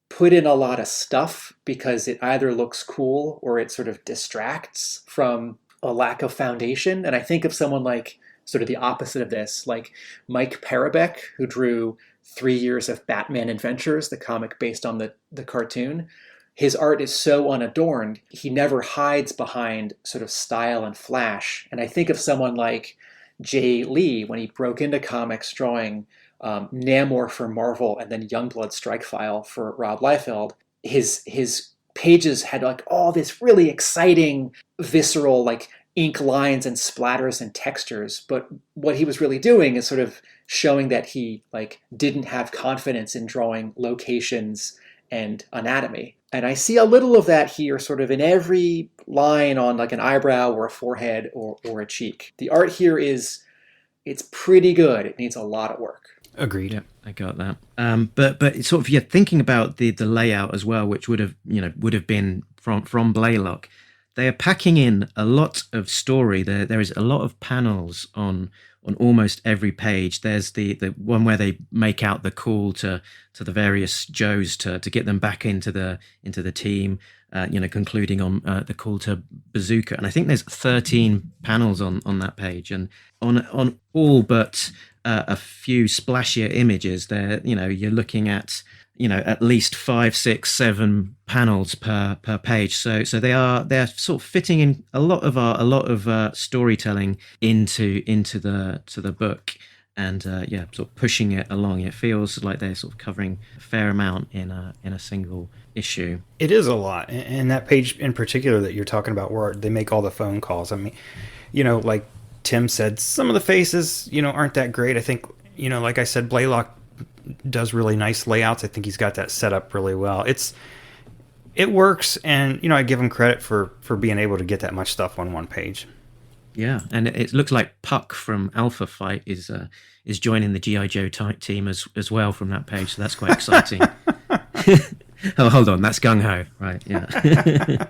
put in a lot of stuff because it either looks cool or it sort of distracts from a lack of foundation. And I think of someone like sort of the opposite of this, like Mike Parabeck, who drew 3 Years of Batman Adventures, the comic based on the cartoon. His art is so unadorned, he never hides behind sort of style and flash. And I think of someone like Jay Lee, when he broke into comics drawing Namor for Marvel and then Youngblood Strike File for Rob Liefeld, his pages had like all this really exciting, visceral, like ink lines and splatters and textures. But what he was really doing is sort of showing that he like didn't have confidence in drawing locations and anatomy. And I see a little of that here sort of in every line on like an eyebrow or a forehead or a cheek. The art here it's pretty good. It needs a lot of work. Agreed. Yeah, I got that. But it's sort of thinking about the layout as well, which would have been from Blaylock. They are packing in a lot of story. There is a lot of panels on almost every page. There's the one where they make out the call to the various Joes to get them back into the team. Concluding on the call to Bazooka, and I think there's 13 panels on that page, and on all but a few splashier images. There, you're looking at at least 5, 6, 7 panels per page. So they're sort of fitting in a lot of storytelling into the book. And sort of pushing it along. It feels like they're sort of covering a fair amount in a single issue. It is a lot, and that page in particular that you're talking about, where they make all the phone calls. I mean, like Tim said, some of the faces, aren't that great. I think, like I said, Blaylock does really nice layouts. I think he's got that set up really well. It works, and I give him credit for being able to get that much stuff on one page. Yeah, and it looks like Puck from Alpha Fight is joining the G.I. Joe team as well from that page, so that's quite exciting. Oh, hold on, that's Gung Ho, right? Yeah.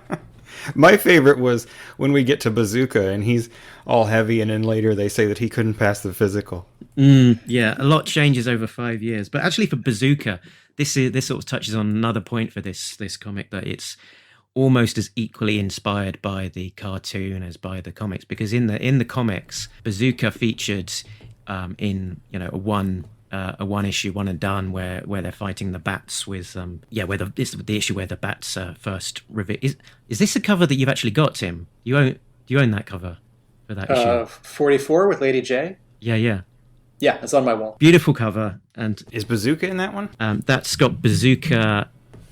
My favorite was when we get to Bazooka and he's all heavy, and then later they say that he couldn't pass the physical. Yeah, a lot changes over 5 years, but actually for Bazooka, this sort of touches on another point for this comic, that it's almost as equally inspired by the cartoon as by the comics, because in the comics, Bazooka featured in a one issue, one and done, where they're fighting the bats with this is the issue where the bats first reveal. Is this a cover that you've actually got, Tim? Do you own that cover for that issue? 44 with Lady J. Yeah, it's on my wall. beautiful cover. And Is Bazooka in that one? that's got Bazooka,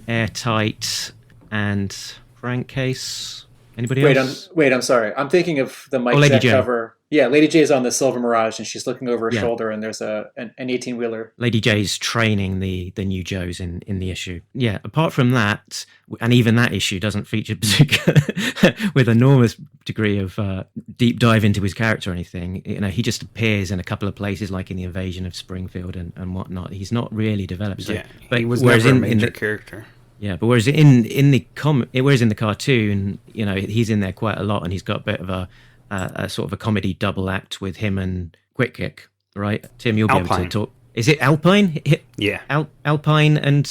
Airtight, and crankcase. Anybody else? I'm sorry. I'm thinking of the Mike Lady Zeck J. cover. Yeah, Lady J is on the Silver Mirage, and she's looking over her shoulder, and there's an 18-wheeler. Lady J's training the new Joes in the issue. Yeah, apart from that, and even that issue doesn't feature Bazooka with enormous degree of deep dive into his character or anything. He just appears in a couple of places, like in the Invasion of Springfield and whatnot. He's not really developed. So, Yeah, but he was never a major character. Yeah, but whereas in the cartoon, he's in there quite a lot, and he's got a bit of a sort of a comedy double act with him and Quick Kick, right? Tim, you'll be able to talk. Is it Alpine? Yeah. Alpine and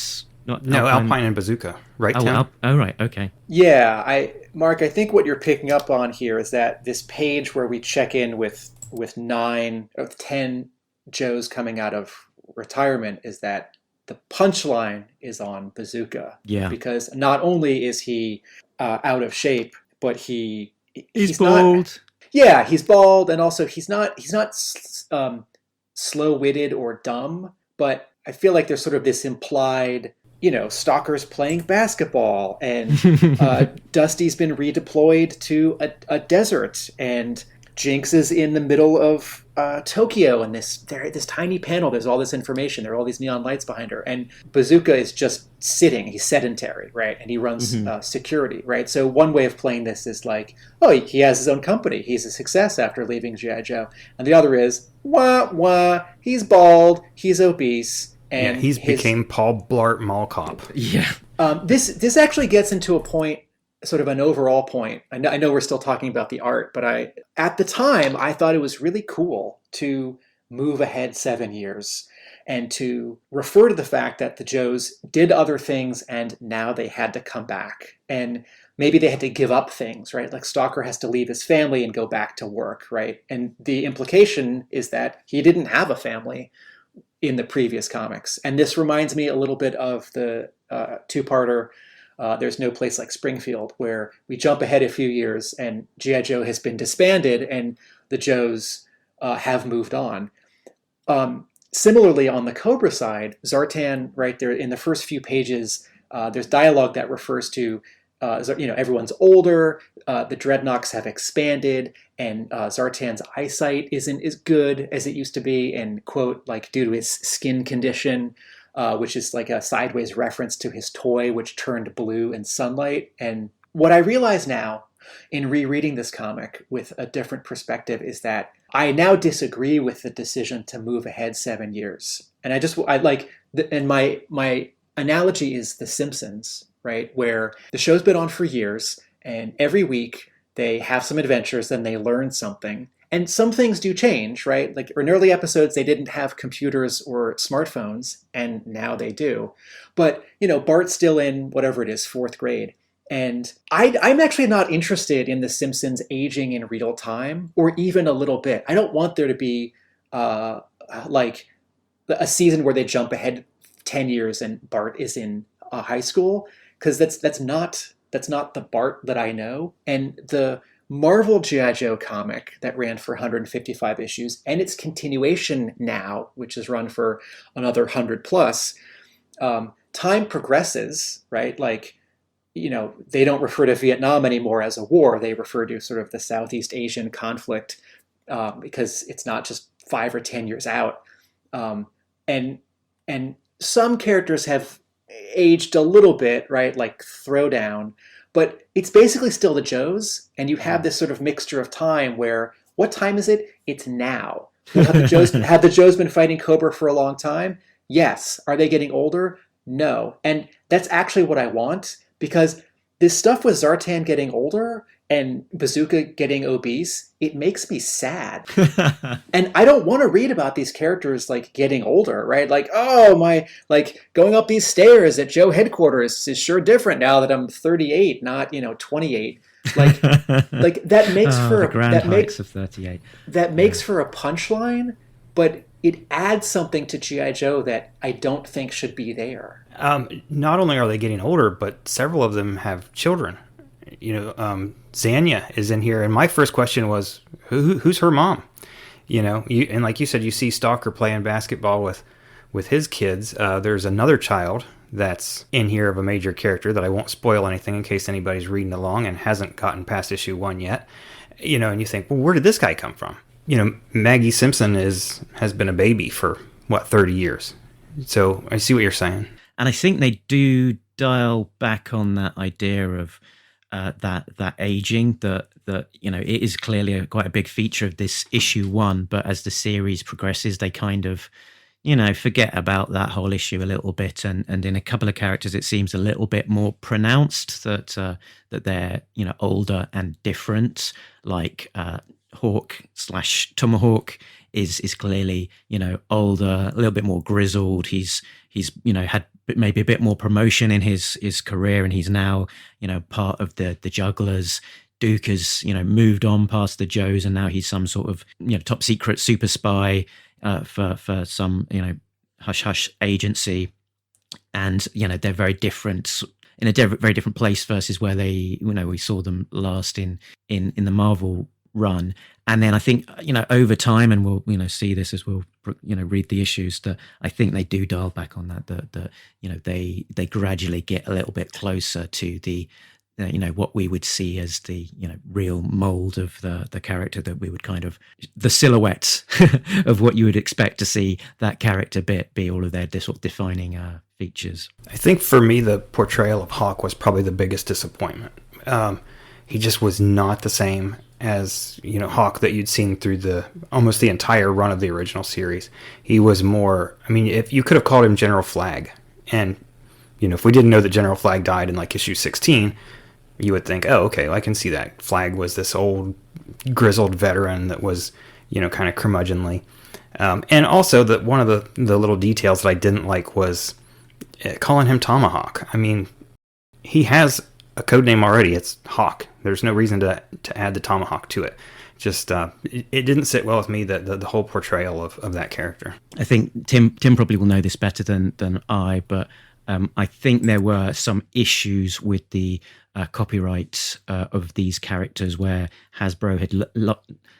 Not No, Alpine and Bazooka, right, Tim? Right, okay. Yeah, Mark, I think what you're picking up on here is that this page where we check in with 9 or 10 Joes coming out of retirement is that the punchline is on Bazooka. Yeah. Because not only is he out of shape, but he's bald. He's bald, and also he's not slow-witted or dumb. But I feel like there's sort of this implied, Stalker's playing basketball, and Dusty's been redeployed to a desert, and Jinx is in the middle of Tokyo, and this tiny panel, there's all this information, there are all these neon lights behind her, and Bazooka is just sitting, he's sedentary, right? And he runs security, right? So one way of playing this is like, oh, he has his own company, he's a success after leaving G.I. Joe. And the other is, he's bald, he's obese, and he's became Paul Blart Mall Cop. Yeah. This actually gets into a point, sort of an overall point. I know we're still talking about the art, but at the time, I thought it was really cool to move ahead 7 years and to refer to the fact that the Joes did other things and now they had to come back. And maybe they had to give up things, right? Like Stalker has to leave his family and go back to work, right? And the implication is that he didn't have a family in the previous comics. And this reminds me a little bit of the two-parter There's No Place Like Springfield, where we jump ahead a few years and G.I. Joe has been disbanded and the Joes have moved on. Similarly, on the Cobra side, Zartan, right there in the first few pages, there's dialogue that refers to, everyone's older, the Dreadnoks have expanded, and Zartan's eyesight isn't as good as it used to be, and, quote, like, due to his skin condition, which is like a sideways reference to his toy, which turned blue in sunlight. And what I realize now in rereading this comic with a different perspective is that I now disagree with the decision to move ahead 7 years. And my analogy is The Simpsons, right? Where the show's been on for years, and every week they have some adventures, then they learn something. And some things do change, right? Like in early episodes, they didn't have computers or smartphones, and now they do. But, Bart's still in whatever it is, 4th grade. And I'm actually not interested in The Simpsons aging in real time, or even a little bit. I don't want there to be like a season where they jump ahead 10 years and Bart is in high school, because that's not the Bart that I know. And the Marvel G.I. Joe comic that ran for 155 issues, and its continuation now, which has run for another 100 plus, time progresses, right? Like, they don't refer to Vietnam anymore as a war. They refer to sort of the Southeast Asian conflict, because it's not just 5 or 10 years out. And some characters have aged a little bit, right? Like Throwdown. But it's basically still the Joes, and you have this sort of mixture of time where, what time is it? It's now. Have the Joes been fighting Cobra for a long time? Yes. Are they getting older? No. And that's actually what I want, because this stuff with Zartan getting older and Bazooka getting obese, it makes me sad. And I don't want to read about these characters like getting older, right? Like, going up these stairs at Joe headquarters is sure different now that I'm 38, not 28. Like that makes for the grand hikes of 38. That makes for a punchline, but it adds something to G.I. Joe that I don't think should be there. Not only are they getting older, but several of them have children. Zanya is in here, and my first question was, who's her mom? And like you said, you see Stalker playing basketball with his kids. There's another child that's in here of a major character that I won't spoil anything in case anybody's reading along and hasn't gotten past issue 1 yet. And you think, well, where did this guy come from? Maggie Simpson has been a baby for 30 years. So I see what you're saying. And I think they do dial back on that idea of that aging, that it is clearly quite a big feature of this issue 1, but as the series progresses, they kind of forget about that whole issue a little bit, and in a couple of characters it seems a little bit more pronounced that they're older and different, like Hawk/Tomahawk is clearly older, a little bit more grizzled. He's had maybe a bit more promotion in his career, and he's now, part of the Jugglers. Duke has, moved on past the Joes, and now he's some sort of, top secret super spy for some, hush hush agency. And, they're very different, in a very different place versus where they, we saw them last in the Marvel run. And then I think, over time, and we'll, see this as we'll, read the issues, that I think they do dial back on that, they gradually get a little bit closer to the, what we would see as the, real mold of the character, that we would kind of, the silhouette of what you would expect to see that character be all of their sort of defining features. I think for me, the portrayal of Hawk was probably the biggest disappointment. He just was not the same as, Hawk that you'd seen through almost the entire run of the original series. He was more, if you could have called him General Flag, and, if we didn't know that General Flag died in like issue 16, you would think, oh, okay, well, I can see that. Flag was this old, grizzled veteran that was, kind of curmudgeonly. And also, that one of the little details that I didn't like was calling him Tomahawk. He has a code name already. It's Hawk. There's no reason to add the Tomahawk to it. Just, it didn't sit well with me, the whole portrayal of that character. I think Tim probably will know this better than I, but I think there were some issues with the copyright of these characters where Hasbro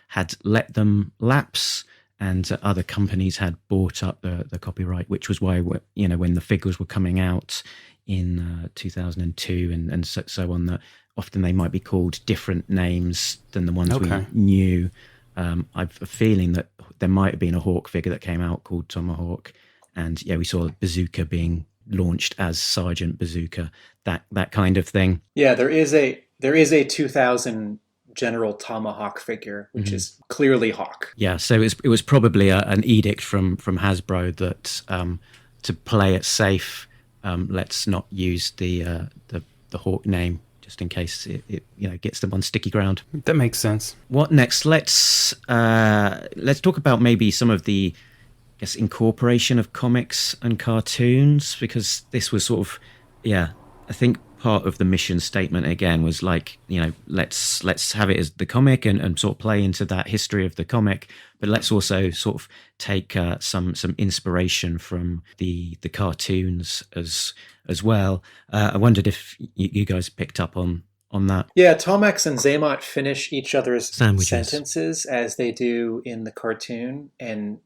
had let them lapse, and other companies had bought up the copyright, which was why, when the figures were coming out in 2002 and so on, that often they might be called different names than the ones we knew. I've a feeling that there might have been a Hawk figure that came out called Tomahawk, and we saw Bazooka being launched as Sergeant Bazooka, that kind of thing. Yeah, there is a 2000 General Tomahawk figure, which is clearly Hawk. Yeah, so it was probably an edict from Hasbro that to play it safe, let's not use the Hawk name, just in case it gets them on sticky ground. That makes sense. What next? Let's talk about maybe some of the, I guess, incorporation of comics and cartoons, because this was sort of, I think part of the mission statement again was like, let's have it as the comic and sort of play into that history of the comic, but let's also sort of take some inspiration from the cartoons as well. I wondered if you guys picked up on that. Yeah, Tomax and Zaymot finish each other's Sandwiches. sentences as they do in the cartoon, and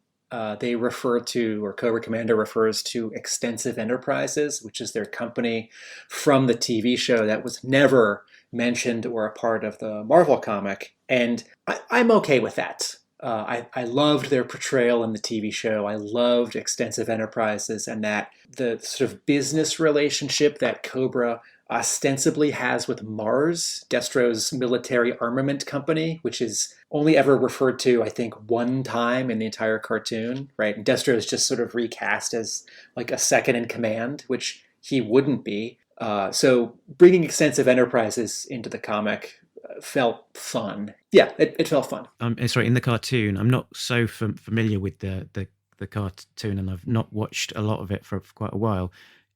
they refer to, or Cobra Commander refers to, Extensive Enterprises, which is their company from the TV show that was never mentioned or a part of the Marvel comic. And I'm okay with that. I loved their portrayal in the TV show. I loved Extensive Enterprises, and that the sort of business relationship that Cobra ostensibly has with Mars, Destro's military armament company, which is only ever referred to, I think, one time in the entire cartoon, right? And Destro is just sort of recast as like a second in command, which he wouldn't be. So bringing Extensive Enterprises into the comic felt fun. Yeah, it felt fun. Sorry, in the cartoon, I'm not so familiar with the cartoon, and I've not watched a lot of it for quite a while.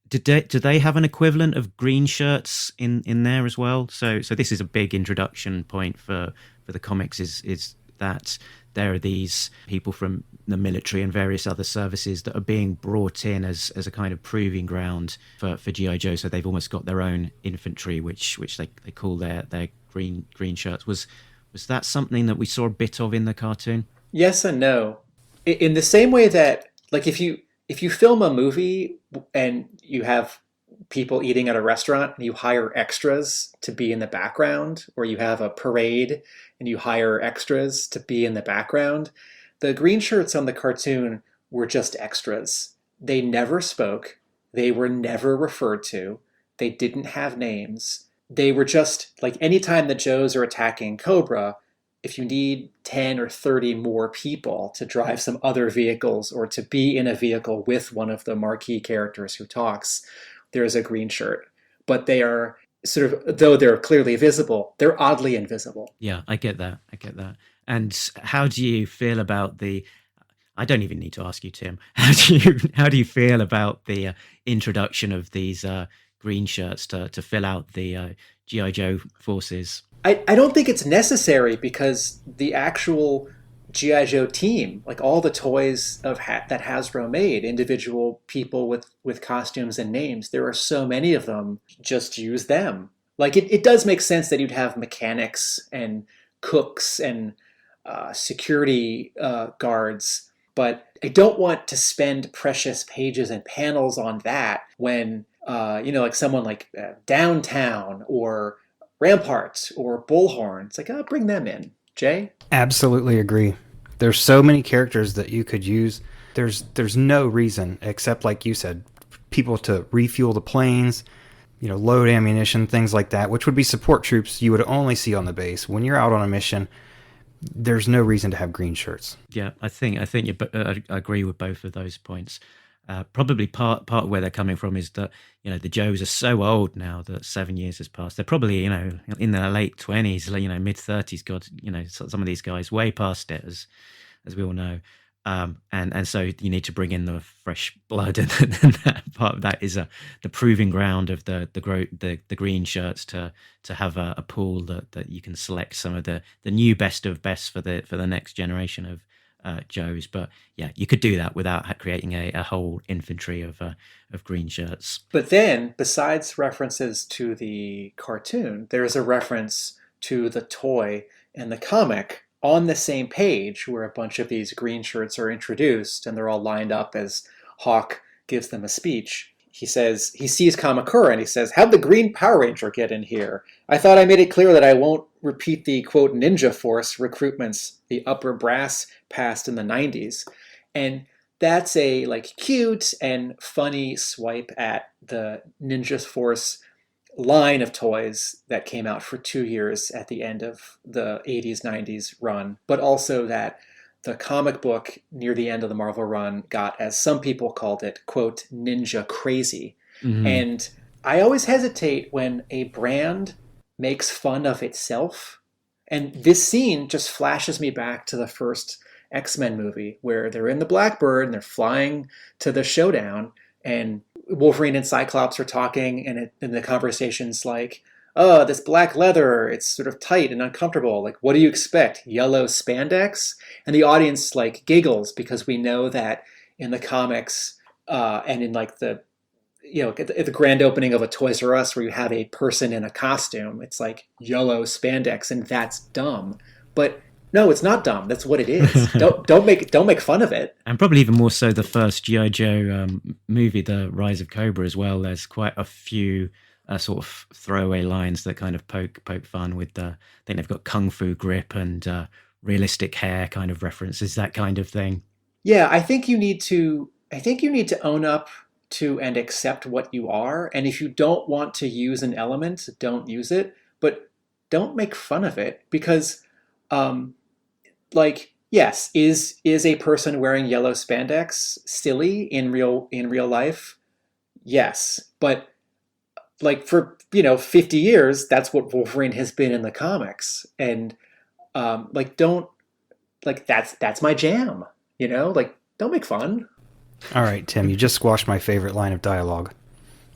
Do they have an equivalent of green shirts in there as well? So this is a big introduction point for the comics, is that there are these people from the military and various other services that are being brought in as a kind of proving ground for G.I. Joe. So they've almost got their own infantry, which they call their green shirts. Was that something that we saw a bit of in the cartoon? Yes and no. In the same way that, like, if you film a movie and you have people eating at a restaurant and you hire extras to be in the background, or you have a parade and you hire extras to be in the background, the green shirts on the cartoon were just extras. They never spoke. They were never referred to. They didn't have names. They were just, like, anytime the Joes are attacking Cobra, if you need 10 or 30 more people to drive some other vehicles or to be in a vehicle with one of the marquee characters who talks, there's a green shirt. But they are sort of, though they're clearly visible, they're oddly invisible. Yeah, I get that. And how do you feel about I don't even need to ask you, Tim. How do you feel about the introduction of these green shirts to fill out the GI Joe forces? I don't think it's necessary because the actual GI Joe team, like all the toys that Hasbro made, individual people with costumes and names, there are so many of them. Just use them. Like it does make sense that you'd have mechanics and cooks and security guards, but I don't want to spend precious pages and panels on that when like someone like Downtown or Rampart or Bullhorn. It's like, bring them in, Jay. Absolutely agree. There's so many characters that you could use. There's no reason except, like you said, people to refuel the planes, load ammunition, things like that, which would be support troops you would only see on the base. When you're out on a mission, there's no reason to have green shirts. Yeah, I think I agree with both of those points. Probably part of where they're coming from is that the Joes are so old now that 7 years has passed. They're probably in their late 20s, mid 30s. God, some of these guys way past it, as we all know. And so you need to bring in the fresh blood, and that part of that is the proving ground of the green shirts to have a pool that you can select some of the new best of best for the next generation of Joes. But yeah, you could do that without creating a whole infantry of green shirts. But then, besides references to the cartoon, there's a reference to the toy and the comic on the same page where a bunch of these green shirts are introduced and they're all lined up as Hawk gives them a speech. He says, he sees Kamakura and he says, "How'd the Green Power Ranger get in here? I thought I made it clear that I won't repeat the, quote, ninja force recruitments the upper brass passed in the 90s. And that's a cute and funny swipe at the Ninja Force line of toys that came out for 2 years at the end of the 80s, 90s run, but also that the comic book near the end of the Marvel run got, as some people called it, quote, ninja crazy. Mm-hmm. And I always hesitate when a brand makes fun of itself. And this scene just flashes me back to the first X-Men movie where they're in the Blackbird and they're flying to the showdown, and Wolverine and Cyclops are talking, and the conversation's like, "Oh, this black leather, it's sort of tight and uncomfortable. Like, what do you expect? Yellow spandex?" And the audience giggles because we know that in the comics and in at the grand opening of a Toys R Us where you have a person in a costume, it's like yellow spandex, and that's dumb. But no, it's not dumb. That's what it is. don't make fun of it. And probably even more so the first G.I. Joe movie, The Rise of Cobra, as well. There's quite a few sort of throwaway lines that kind of poke fun with I think they've got kung fu grip and realistic hair kind of references, that kind of thing. Yeah, I think you need to own up to and accept what you are. And if you don't want to use an element, don't use it. But don't make fun of it, because yes, is a person wearing yellow spandex silly in real life? Yes, but for 50 years, that's what Wolverine has been in the comics, and don't that's my jam. Don't make fun. All right, Tim, you just squashed my favorite line of dialogue.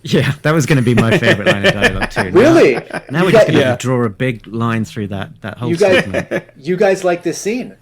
Yeah, that was going to be my favorite line of dialogue too. Really? Now we're just going to draw a big line through that whole segment. You guys like this scene?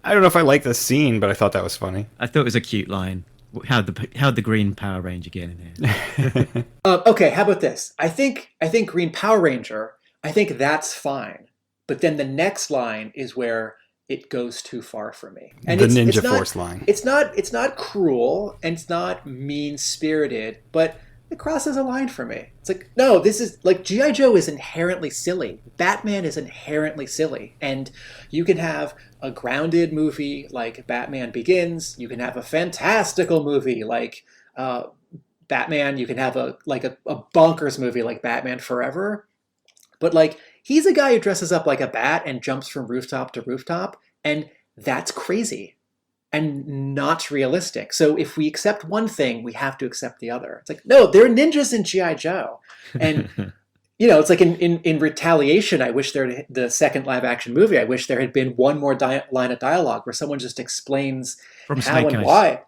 I don't know if I like this scene, but I thought that was funny. I thought it was a cute line. How'd the Green Power Ranger get in here? Okay, how about this? I think Green Power Ranger, I think that's fine. But then the next line is where it goes too far for me. And the Ninja Force line. It's not cruel and it's not mean-spirited, but it crosses a line for me. It's like, no, this is G.I. Joe is inherently silly. Batman is inherently silly. And you can have a grounded movie like Batman Begins. You can have a fantastical movie like Batman. You can have a bonkers movie like Batman Forever. But he's a guy who dresses up like a bat and jumps from rooftop to rooftop. And that's crazy and not realistic. So if we accept one thing, we have to accept the other. It's like, no, they're ninjas in G.I. Joe. And it's like in Retaliation, I wish the second live action movie, I wish there had been one more line of dialogue where someone just explains From how Snake and Eyes. why.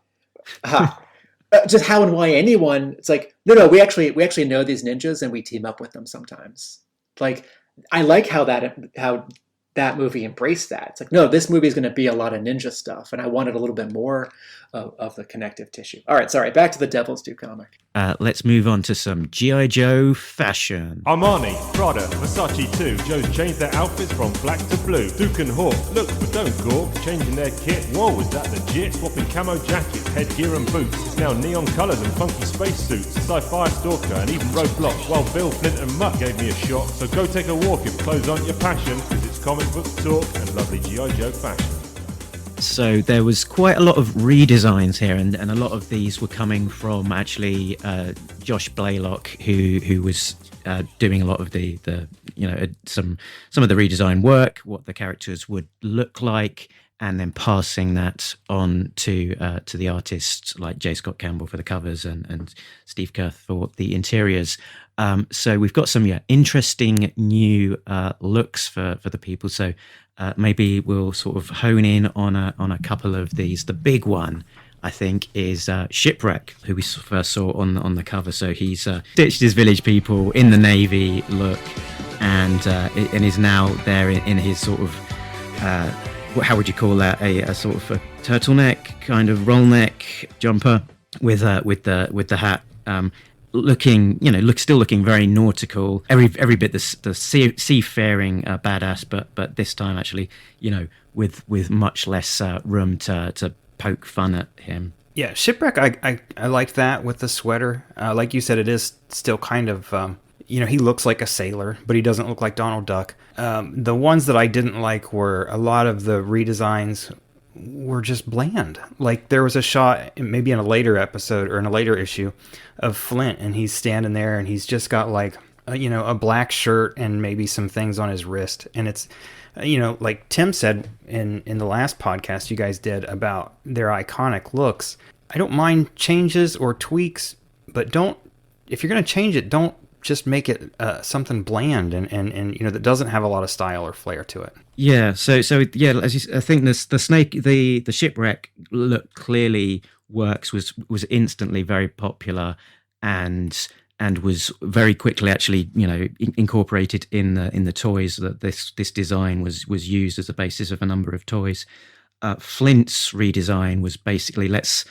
Just how and why anyone. It's like, no, we actually know these ninjas and we team up with them sometimes. Like, I like how that movie embraced that. It's like, no, this movie is going to be a lot of ninja stuff, and I wanted a little bit more of the connective tissue. All right, sorry, back to the Devils Poo comic. Let's move on to some G.I. Joe fashion. Armani, Prada, Versace too. Joe's changed their outfits from black to blue. Duke and Hawk, look but don't gawk. Changing their kit, whoa, is that legit? Swapping camo jackets, headgear and boots. It's now neon colours and funky spacesuits. Sci-fi stalker and even Roadblock. While Bill, Flint and Mutt gave me a shock. So go take a walk if clothes aren't your passion. Cause it's comic book talk and lovely G.I. Joe fashion. So there was quite a lot of redesigns here, and a lot of these were coming from actually Josh Blaylock, who was doing a lot of the some of the redesign work, what the characters would look like, and then passing that on to the artists like J. Scott Campbell for the covers and Steve Kerr for the interiors. So we've got some interesting new looks for the people. So maybe we'll sort of hone in on a couple of these. The big one, I think, is Shipwreck, who we first saw on the cover. So he's ditched his village people in the Navy look, and is now there in his sort of how would you call that? A sort of a turtleneck kind of roll neck jumper with the hat. Still looking very nautical. Every bit the seafaring badass, but this time actually, with much less room to poke fun at him. Yeah, Shipwreck, I like that with the sweater. Like you said, it is still kind of, he looks like a sailor, but he doesn't look like Donald Duck. The ones that I didn't like were a lot of the redesigns were just bland. Like there was a shot maybe in a later episode or in a later issue of Flint, and he's standing there and he's just got like a black shirt and maybe some things on his wrist, and it's like Tim said in the last podcast you guys did about their iconic looks. I don't mind changes or tweaks, but if you're going to change it, don't just make it something bland and that doesn't have a lot of style or flair to it. Yeah, so I think the Shipwreck look clearly works, was instantly very popular and was very quickly actually incorporated in the toys. That this design was used as the basis of a number of toys. Flint's redesign was basically let's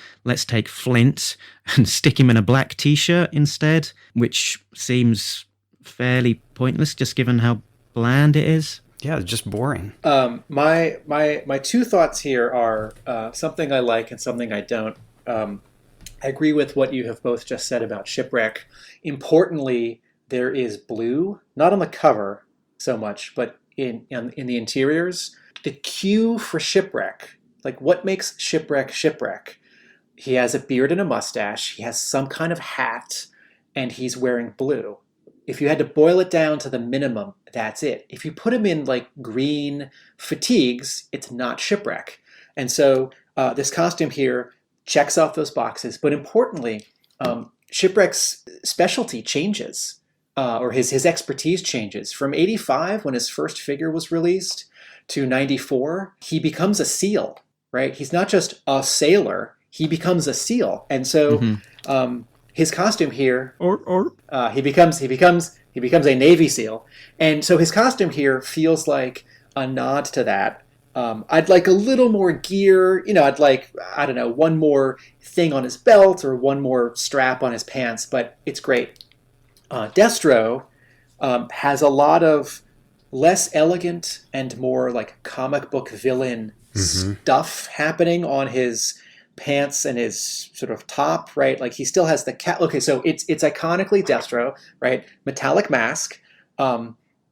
take Flint and stick him in a black t-shirt instead, which seems fairly pointless just given how bland it is. Yeah, it's just boring. My two thoughts here are something I like and something I don't. I agree with what you have both just said about Shipwreck. Importantly, there is blue, not on the cover so much, but in the interiors. The cue for Shipwreck, like what makes Shipwreck? He has a beard and a mustache, he has some kind of hat, and he's wearing blue. If you had to boil it down to the minimum, that's it. If you put him in like green fatigues, it's not Shipwreck. And so this costume here checks off those boxes. But importantly, Shipwreck's specialty changes, or his expertise changes. From 85, when his first figure was released, to 94, he becomes a SEAL, right? He's not just a sailor, he becomes a SEAL. And so his costume here, he becomes a Navy SEAL. And so his costume here feels like a nod to that. I'd like a little more gear, I'd like, I don't know, one more thing on his belt or one more strap on his pants, but it's great. Destro has a lot of less elegant and more like comic book villain stuff happening on his pants and his sort of top, right? Like he still has the cat. Okay, so it's iconically Destro, right? Metallic mask,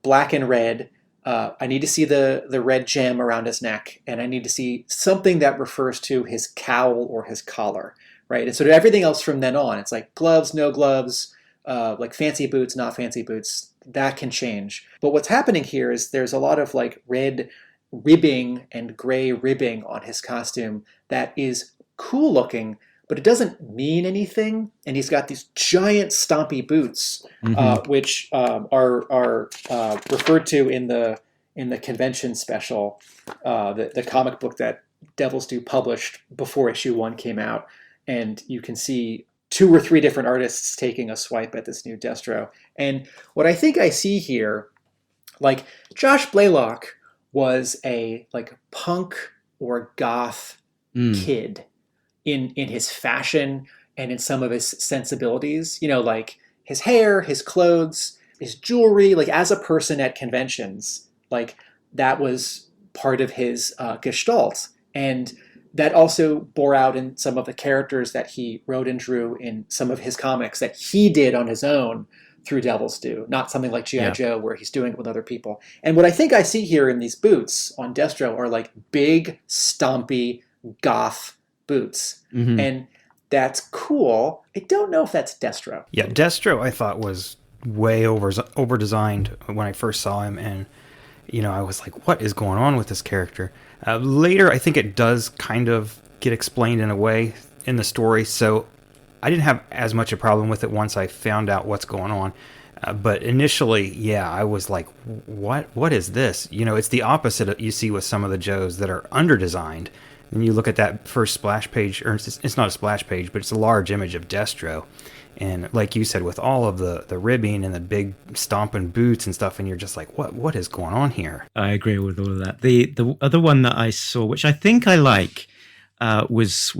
black and red. I need to see the red gem around his neck, and I need to see something that refers to his cowl or his collar, right? And so everything else from then on, it's like gloves, no gloves, like fancy boots, not fancy boots. That can change. But what's happening here is there's a lot of like red ribbing and gray ribbing on his costume that is cool looking, but it doesn't mean anything. And he's got these giant stompy boots, which are referred to in the convention special, the comic book that Devils Poo published before issue 1 came out. And you can see 2 or 3 different artists taking a swipe at this new Destro. And what I think I see here, like Josh Blaylock was a like punk or goth kid in his fashion and in some of his sensibilities, you know, like his hair, his clothes, his jewelry, like as a person at conventions, like that was part of his gestalt. And that also bore out in some of the characters that he wrote and drew in some of his comics that he did on his own through Devils Poo, not something like G.I. Joe where he's doing it with other people. And what I think I see here in these boots on Destro are like big, stompy, goth boots. And that's cool. I don't know if that's Destro. Yeah, Destro I thought was way over designed when I first saw him, and you know, I was like, what is going on with this character? Later, I think it does kind of get explained in a way in the story, so I didn't have as much a problem with it once I found out what's going on. But initially, yeah, I was like, what is this? You know, it's the opposite of you see with some of the Joes that are under-designed. And you look at that first splash page, or it's not a splash page, but it's a large image of Destro. And like you said, with all of the ribbing and the big stomping boots and stuff, and you're just like, what is going on here? I agree with all of that. The other one that I saw, which I think I like, was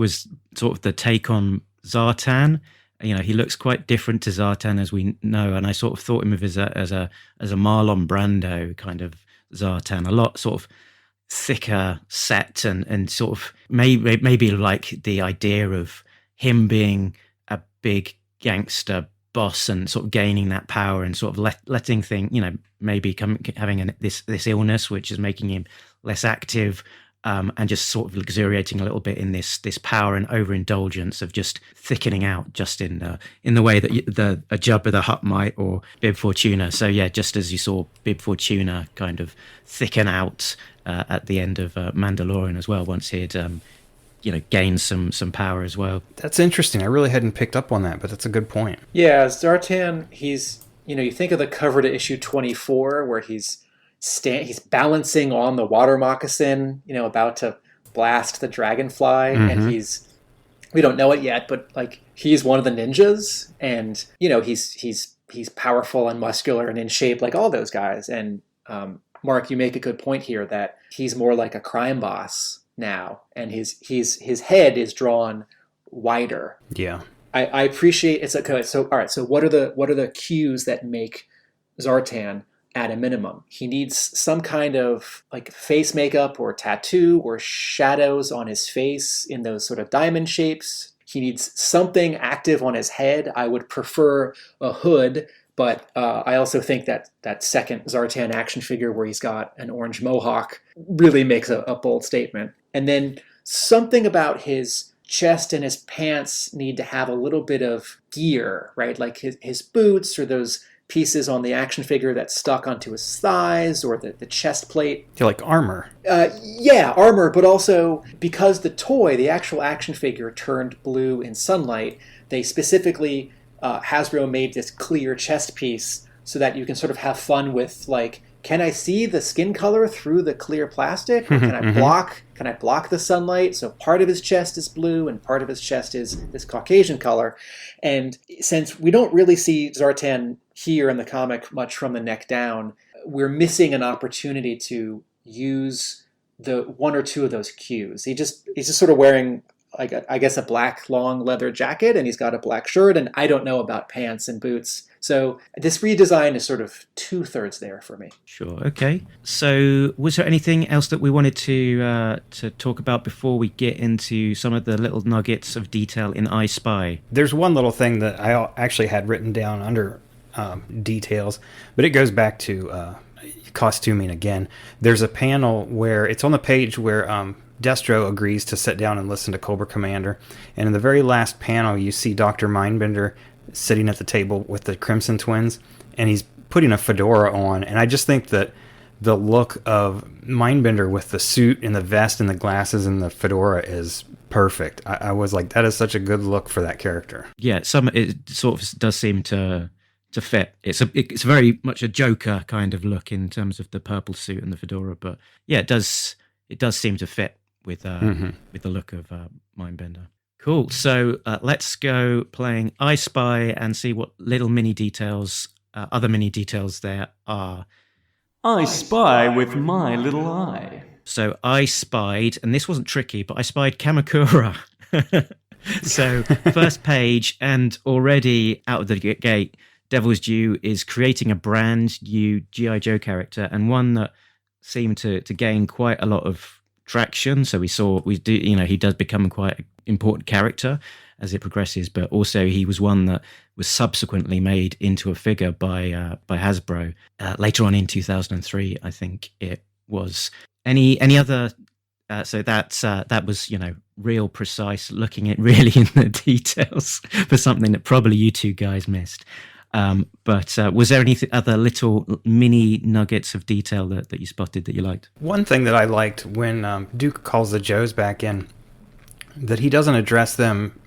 sort of the take on Zartan. You know, he looks quite different to Zartan as we know, and I sort of thought him of as a Marlon Brando kind of Zartan, a lot sort of thicker set and sort of maybe like the idea of him being a big gangster boss and sort of gaining that power and sort of letting things, you know, maybe having this illness which is making him less active. And just sort of luxuriating a little bit in this power and overindulgence of just thickening out, just in the way that a Jabba the Hutt might, or Bib Fortuna. So yeah, just as you saw Bib Fortuna kind of thicken out at the end of Mandalorian as well, once he had gained some power as well. That's interesting. I really hadn't picked up on that, but that's a good point. Yeah, Zartan, he's, you know, you think of the cover to issue 24 where he's balancing on the water moccasin, you know, about to blast the dragonfly, and we don't know it yet, but like he's one of the ninjas, and you know he's powerful and muscular and in shape like all those guys. And Mark, you make a good point here that he's more like a crime boss now, and his head is drawn wider. Yeah, I appreciate it's okay. So all right, so what are the cues that make Zartan at a minimum? He needs some kind of like face makeup or tattoo or shadows on his face in those sort of diamond shapes. He needs something active on his head. I would prefer a hood, but I also think that second Zartan action figure where he's got an orange mohawk really makes a bold statement. And then something about his chest and his pants need to have a little bit of gear, right? Like his boots or those pieces on the action figure that's stuck onto his thighs, or the chest plate. You're like armor. Yeah, armor, but also because the actual action figure turned blue in sunlight, they specifically, Hasbro made this clear chest piece so that you can sort of have fun with, like, can I see the skin color through the clear plastic? Or can I block the sunlight? So part of his chest is blue and part of his chest is this Caucasian color. And since we don't really see Zartan here in the comic much from the neck down, we're missing an opportunity to use the one or two of those cues. He's just sort of wearing, like, I guess, a black long leather jacket, and he's got a black shirt, and I don't know about pants and boots. So this redesign is sort of 2/3 there for me. Sure. Okay. So was there anything else that we wanted to talk about before we get into some of the little nuggets of detail in I Spy? There's one little thing that I actually had written down under details, but it goes back to costuming again. There's a panel where it's on the page where Destro agrees to sit down and listen to Cobra Commander, and in the very last panel you see Dr. Mindbender sitting at the table with the Crimson Twins, and he's putting a fedora on, and I just think that the look of Mindbender with the suit and the vest and the glasses and the fedora is perfect. I was like, that is such a good look for that character. Yeah, it sort of does seem to fit. It's very much a Joker kind of look in terms of the purple suit and the fedora, but yeah, it does seem to fit with the look of Mindbender. Cool. So let's go playing I Spy and see what little mini details, other mini details there are. I spy with my little eye. So I spied, and this wasn't tricky, but I spied Kamakura. So first page, and already out of the gate, Devil's Due is creating a brand new G.I. Joe character, and one that seemed to gain quite a lot of traction. So he does become quite an important character as it progresses, but also he was one that was subsequently made into a figure by Hasbro later on in 2003, I think it was. Any other? So that was real precise, looking at really in the details for something that probably you two guys missed. But was there any other little mini nuggets of detail that you spotted that you liked? One thing that I liked when Duke calls the Joes back in, that he doesn't address them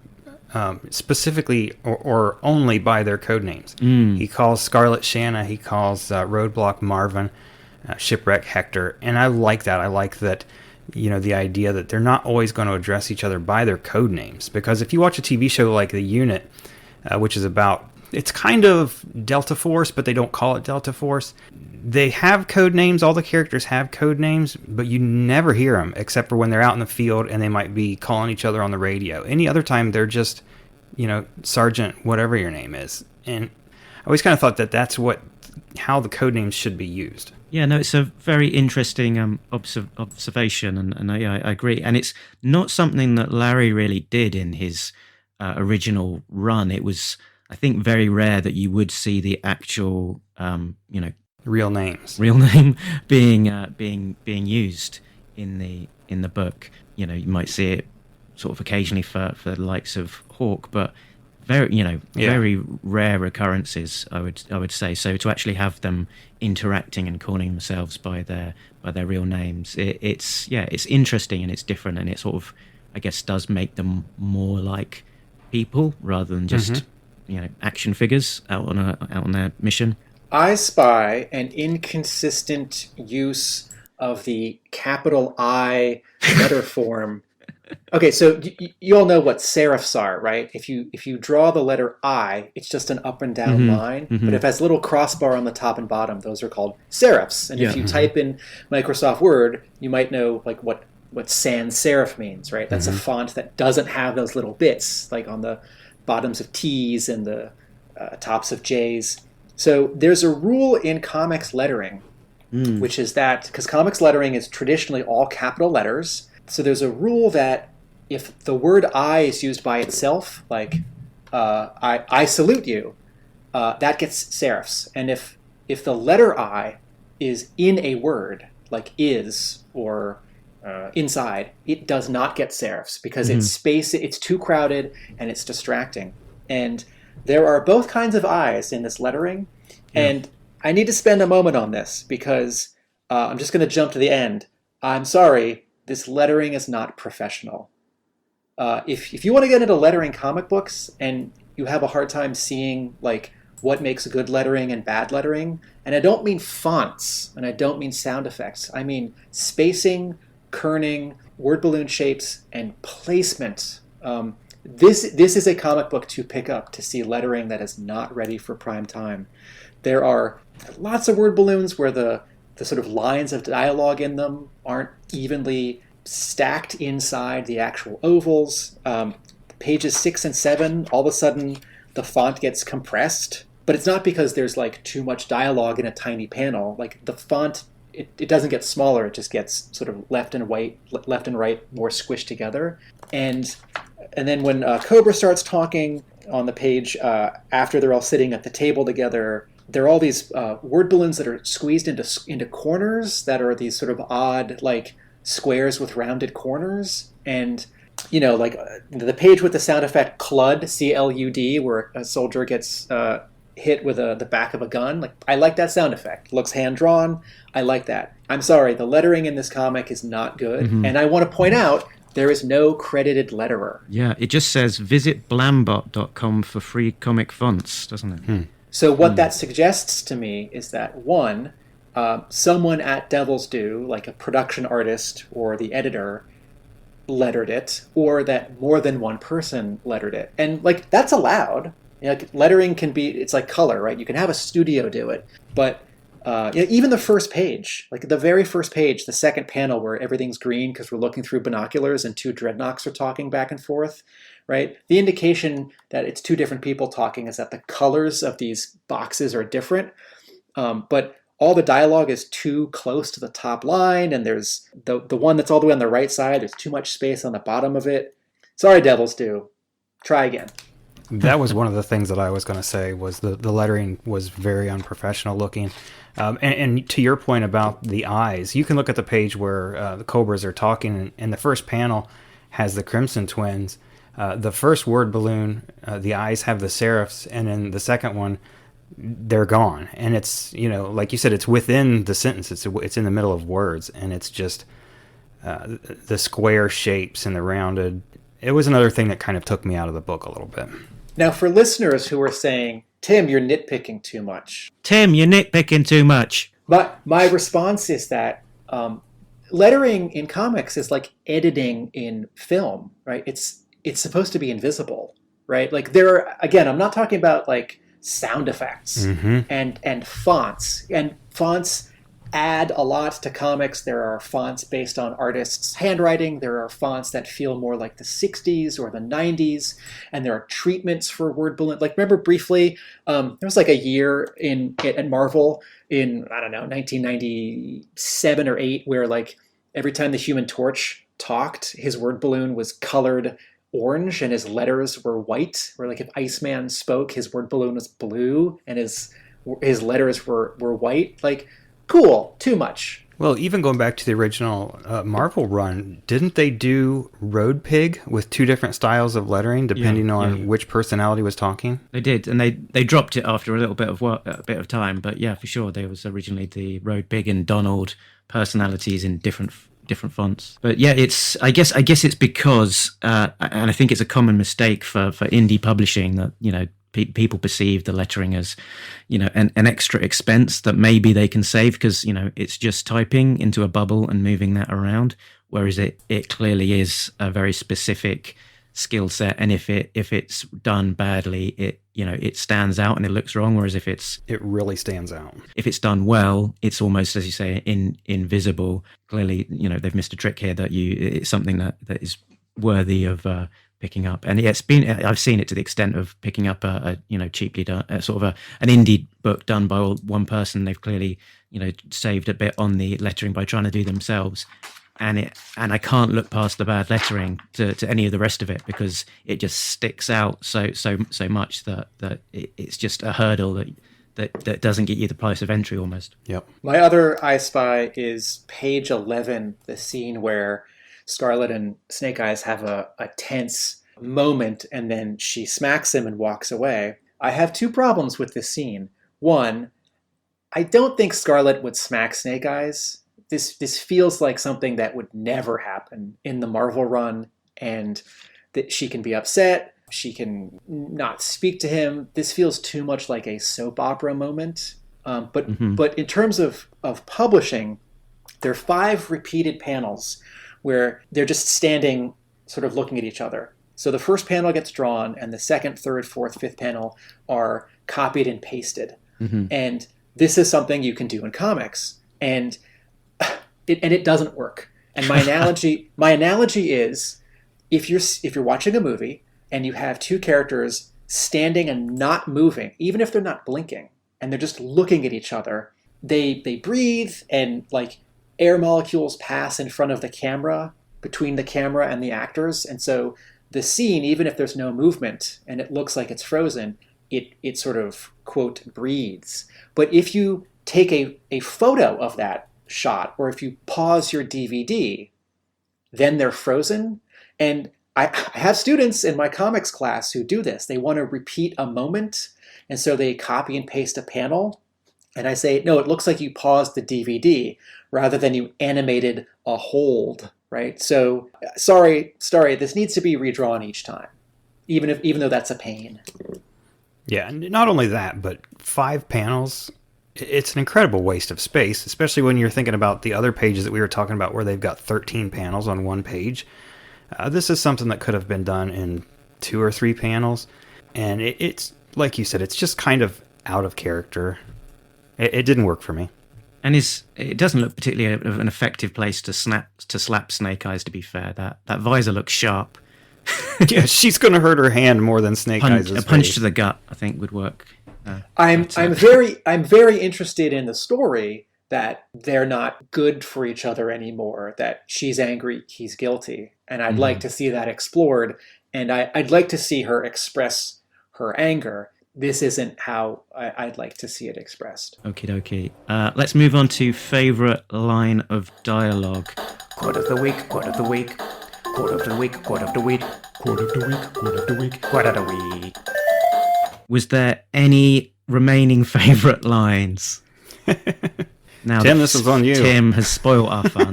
specifically or only by their code names. He calls Scarlet Shanna, he calls Roadblock Marvin, Shipwreck Hector, and I like that. I like that, the idea that they're not always going to address each other by their code names, because if you watch a TV show like The Unit, which is it's kind of Delta Force, but they don't call it Delta Force. They have code names. All the characters have code names, but you never hear them except for when they're out in the field and they might be calling each other on the radio. Any other time, they're just, Sergeant, whatever your name is. And I always kind of thought that that's how the code names should be used. Yeah, no, it's a very interesting observation, and I agree. And it's not something that Larry really did in his original run. It was, I think, very rare that you would see the actual, real name being used in the book. You might see it sort of occasionally for the likes of Hawk, but very rare occurrences, I would say. So to actually have them interacting and calling themselves by their real names, it's interesting and it's different, and it sort of, I guess, does make them more like people rather than just action figures out on their mission. I spy an inconsistent use of the capital I letter form. Okay, so you all know what serifs are, right? If you draw the letter I, it's just an up and down line. But if it has a little crossbar on the top and bottom, those are called serifs. And if you type in Microsoft Word, you might know like what sans serif means, right? That's a font that doesn't have those little bits, like on the bottoms of T's and the tops of J's. So there's a rule in comics lettering, which is that, because comics lettering is traditionally all capital letters, so there's a rule that if the word I is used by itself, like I salute you, that gets serifs. And if the letter I is in a word, like is or inside, it does not get serifs because it's too crowded and it's distracting. And there are both kinds of I's in this lettering, and I need to spend a moment on this because I'm just going to jump to the end. I'm sorry, this lettering is not professional. If you want to get into lettering comic books and you have a hard time seeing like what makes good lettering and bad lettering, and I don't mean fonts and I don't mean sound effects, I mean spacing, kerning, word balloon shapes, and placement. This is a comic book to pick up to see lettering that is not ready for prime time. There are lots of word balloons where the sort of lines of dialogue in them aren't evenly stacked inside the actual ovals. Pages 6 and 7, all of a sudden the font gets compressed, but it's not because there's like too much dialogue in a tiny panel. Like the font, it doesn't get smaller, it just gets sort of left and right more squished together. And then when Cobra starts talking on the page after they're all sitting at the table together, there are all these word balloons that are squeezed into corners that are these sort of odd like squares with rounded corners. And like the page with the sound effect CLUD, C-L-U-D, where a soldier gets hit with the back of a gun. Like, I like that sound effect. It looks hand-drawn. I like that. I'm sorry, the lettering in this comic is not good. And I want to point out There is no credited letterer. Yeah, it just says visit blambot.com for free comic fonts, doesn't it? So what that suggests to me is that, one, someone at Devils Do, like a production artist or the editor, lettered it, or that more than one person lettered it. And like that's allowed. Like, lettering can be, it's like color, right? You can have a studio do it. But even the first page, like the very first page, the second panel where everything's green because we're looking through binoculars and two dreadnoughts are talking back and forth, right? The indication that it's two different people talking is that the colors of these boxes are different. But all the dialogue is too close to the top line, and there's the one that's all the way on the right side, there's too much space on the bottom of it. Sorry, Devils Do. Try again. That was one of the things that I was going to say, was the lettering was very unprofessional looking. And to your point about the eyes, you can look at the page where the Cobras are talking, and the first panel has the Crimson Twins. The first word balloon, the eyes have the Seraphs, and then the second one, they're gone. And it's, like you said, it's within the sentence. It's in the middle of words, and it's just the square shapes and the rounded. It was another thing that kind of took me out of the book a little bit. Now, for listeners who are saying, Tim, you're nitpicking too much. Tim, you're nitpicking too much. But my response is that lettering in comics is like editing in film, right? It's supposed to be invisible, right? Like again, I'm not talking about like sound effects and fonts. And fonts add a lot to comics. There are fonts based on artists' handwriting. There are fonts that feel more like the 60s or the 90s. And there are treatments for word balloon. Like, remember briefly, there was like a year at Marvel in, I don't know, 1997 or 8, where like every time the Human Torch talked, his word balloon was colored orange and his letters were white. Or like if Iceman spoke, his word balloon was blue and his letters were white. Like, cool, too much. Well, even going back to the original Marvel run, didn't they do Road Pig with two different styles of lettering depending on which personality was talking? They did, and they dropped it after a little bit of time. But yeah, for sure, there was originally the Road Pig and Donald personalities in different fonts. But yeah, I guess it's because, and I think it's a common mistake for indie publishing that people perceive the lettering as, an extra expense that maybe they can save because, it's just typing into a bubble and moving that around. Whereas it clearly is a very specific skill set. And if it's done badly, it stands out and it looks wrong. Whereas it really stands out. If it's done well, it's almost, as you say, invisible. Clearly, they've missed a trick here it's something that is worthy of, picking up. And I've seen it to the extent of picking up a cheaply done sort of an indie book done by one person. They've clearly saved a bit on the lettering by trying to do themselves, and I can't look past the bad lettering to any of the rest of it because it just sticks out so much that it's just a hurdle that doesn't get you the price of entry almost. Yep. My other I Spy is page 11, the scene where Scarlet and Snake Eyes have a tense moment, and then she smacks him and walks away. I have two problems with this scene. One, I don't think Scarlet would smack Snake Eyes. This feels like something that would never happen in the Marvel run, and that she can be upset. She can not speak to him. This feels too much like a soap opera moment. But in terms of publishing, there are 5 repeated panels where they're just standing sort of looking at each other. So the first panel gets drawn, and the second, third, fourth, fifth panel are copied and pasted. And this is something you can do in comics, and it doesn't work. And my analogy is, if you're watching a movie and you have two characters standing and not moving, even if they're not blinking, and they're just looking at each other, they breathe, and like air molecules pass in front of the camera, between the camera and the actors. And so the scene, even if there's no movement and it looks like it's frozen, it sort of, quote, breathes. But if you take a photo of that shot, or if you pause your DVD, then they're frozen. And I have students in my comics class who do this. They want to repeat a moment, and so they copy and paste a panel. And I say, no, it looks like you paused the DVD rather than you animated a hold right? So sorry, this needs to be redrawn each time, even though that's a pain. Yeah, not only that, but 5 panels, it's an incredible waste of space, especially when you're thinking about the other pages that we were talking about where they've got 13 panels on one page. This is something that could have been done in 2 or 3 panels, and it's, like you said, it's just kind of out of character. It didn't work for me. And it doesn't look particularly an effective place to slap Snake Eyes, to be fair. That visor looks sharp. Yeah, she's going to hurt her hand more than Snake Eyes' A punch to the gut, I think, would work. I'm very interested in the story that they're not good for each other anymore, that she's angry, he's guilty. And I'd like to see that explored, and I'd like to see her express her anger. This isn't how I'd like to see it expressed. Okie dokie. Let's move on to favourite line of dialogue. Quote of the week, quote of the week, quote of the week, quote of the week, quote of the week, quote of the week, quote of the week. Was there any remaining favourite lines? Now, Tim, this is on you. Tim has spoiled our fun.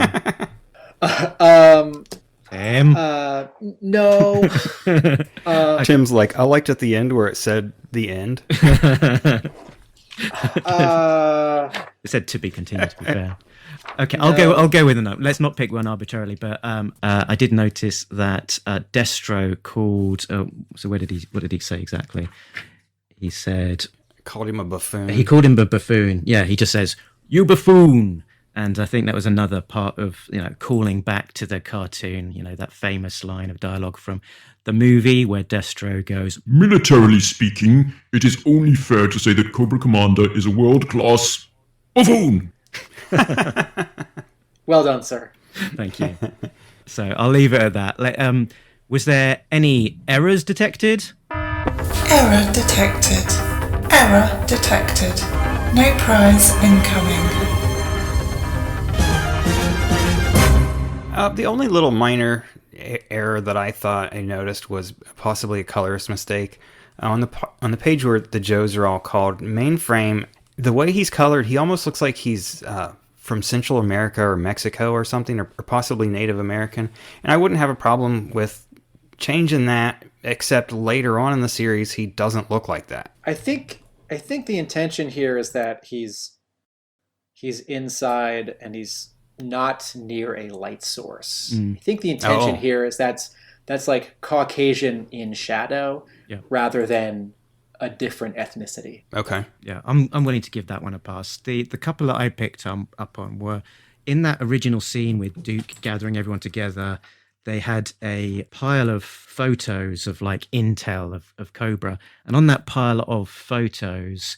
Tim? No. Tim's like, I liked at the end where it said the end. It said to be continued, to be fair. Okay, I'll go with a note. Let's not pick one arbitrarily, but I did notice that Destro called. So what did he say exactly? He said, Called him a buffoon. He called him a buffoon. Yeah, he just says, "You buffoon." And I think that was another part of, calling back to the cartoon, that famous line of dialogue from the movie where Destro goes, Militarily speaking, it is only fair to say that Cobra Commander is a world-class buffoon. Well done, sir. Thank you. So I'll leave it at that. Was there any errors detected? Error detected. Error detected. No prize incoming. The only little minor error that I thought I noticed was possibly a colorist mistake. On the page where the Joes are all called Mainframe, the way he's colored, he almost looks like he's from Central America or Mexico or something, or possibly Native American. And I wouldn't have a problem with changing that, except later on in the series, he doesn't look like that. I think the intention here is that he's inside and he's not near a light source. I think the intention here is that's like Caucasian in shadow, rather than a different ethnicity. Okay. Yeah, I'm willing to give that one a pass. The couple that I picked up on were in that original scene with Duke gathering everyone together. They had a pile of photos of like intel of Cobra, and on that pile of photos,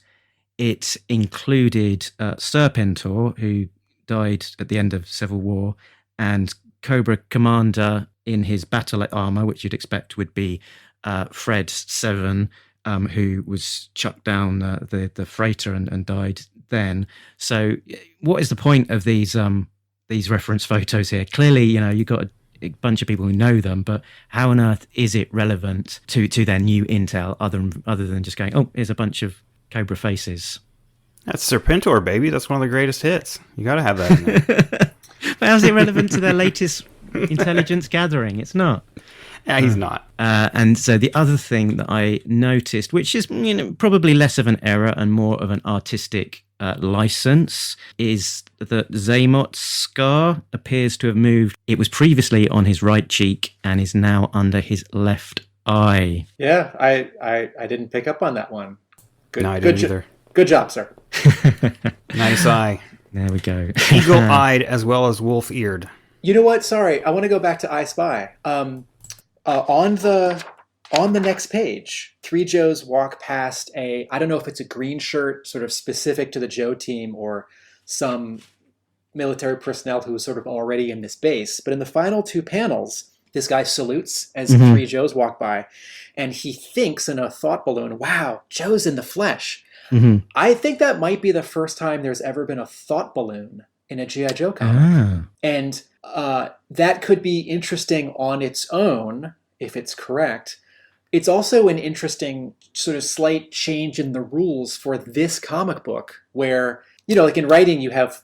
it included Serpentor, who died at the end of Civil War, and Cobra Commander in his battle armor, which you'd expect would be Fred Seven, who was chucked down the freighter and died then. So what is the point of these reference photos here? Clearly, you've got a bunch of people who know them, but how on earth is it relevant to their new intel other than just going, oh, here's a bunch of Cobra faces? That's Serpentor, baby. That's one of the greatest hits. You got to have that in there. But how's it relevant to their latest intelligence gathering? It's not. Yeah, he's not. And so the other thing that I noticed, which is probably less of an error and more of an artistic license, is that Zaymot's scar appears to have moved. It was previously on his right cheek and is now under his left eye. Yeah, I didn't pick up on that one. Good, no, I didn't either. Good job, sir. Nice eye. There we go. Eagle-eyed as well as wolf-eared. You know what? Sorry, I want to go back to I Spy. On the next page, three Joes walk past I don't know if it's a green shirt sort of specific to the Joe team or some military personnel who is sort of already in this base. But in the final 2 panels, this guy salutes as three Joes walk by, and he thinks in a thought balloon, wow, Joe's in the flesh. Mm-hmm. I think that might be the first time there's ever been a thought balloon in a G.I. Joe comic. And that could be interesting on its own, if it's correct. It's also an interesting sort of slight change in the rules for this comic book where, like in writing, you have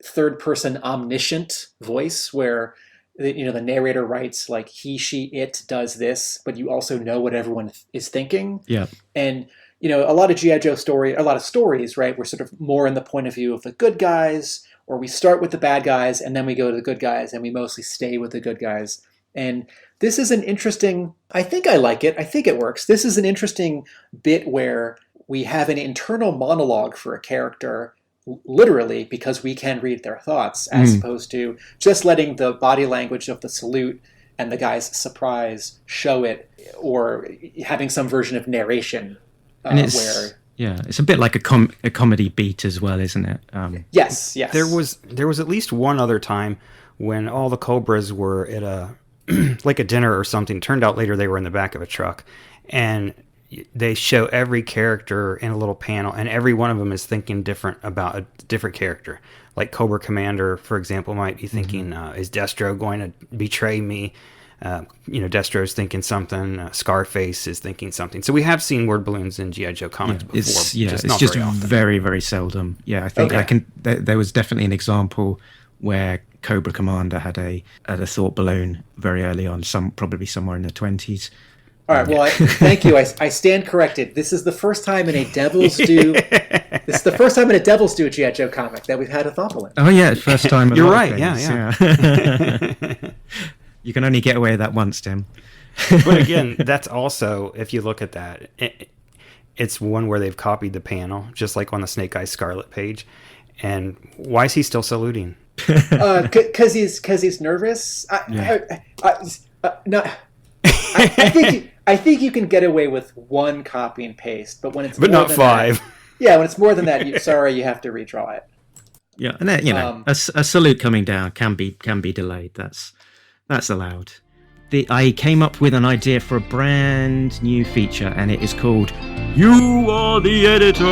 third person omniscient voice where the narrator writes like he, she, it does this, but you also know what everyone is thinking. Yeah. And a lot of G.I. Joe a lot of stories, right, we're sort of more in the point of view of the good guys, or we start with the bad guys and then we go to the good guys and we mostly stay with the good guys. And this is an interesting, I think I like it. I think it works. This is an interesting bit where we have an internal monologue for a character, literally, because we can read their thoughts, as opposed to just letting the body language of the salute and the guy's surprise show it, or having some version of narration it's a bit like a comedy beat as well, isn't it? Yes. There was at least one other time when all the Cobras were at a like a dinner or something. Turned out later they were in the back of a truck, and they show every character in a little panel, and every one of them is thinking different about a different character. Like Cobra Commander, for example, might be thinking, is Destro going to betray me? Destro's thinking something. Scarface is thinking something. So we have seen word balloons in G.I. Joe comics before. It's just very, very seldom. Yeah, I think there was definitely an example where Cobra Commander had a thought balloon very early on, probably somewhere in the 20s. All right. Well, thank you. I stand corrected. This is the first time in a Devils Due. This is the first time in a Devils Due G.I. Joe comic that we've had a thought balloon. Oh yeah, first time. You're right. Yeah. You can only get away with that once, Tim. But again, that's also, if you look at that, it's one where they've copied the panel, just like on the Snake Eyes Scarlet page. And why is he still saluting? Because he's nervous. I think you can get away with one copy and paste, but when it's not five. When it's more than that, you have to redraw it. Yeah, and then, a salute coming down can be delayed. That's allowed. I came up with an idea for a brand new feature, and it is called "You Are the Editor."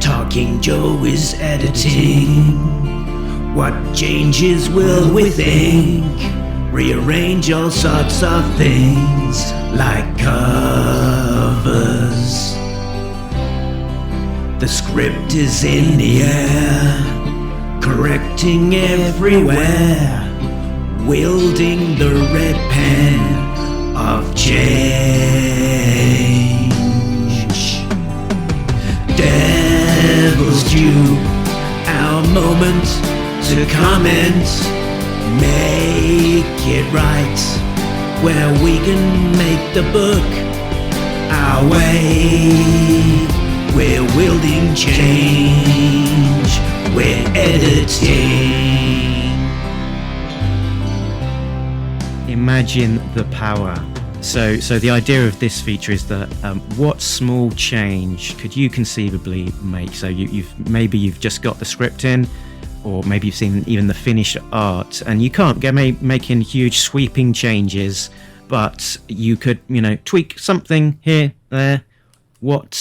Talking Joe is editing. What changes will we think? Rearrange all sorts of things like covers. The script is in the air, correcting everywhere, wielding the red pen of change. Devil's Due, our moment to comment, make it right, where we can make the book our way. We're wielding change, we're editing. Imagine the power. So the idea of this feature is that what small change could you conceivably make? So you've just got the script in, or maybe you've seen even the finished art, and you can't get making huge sweeping changes, but you could tweak something here, there. What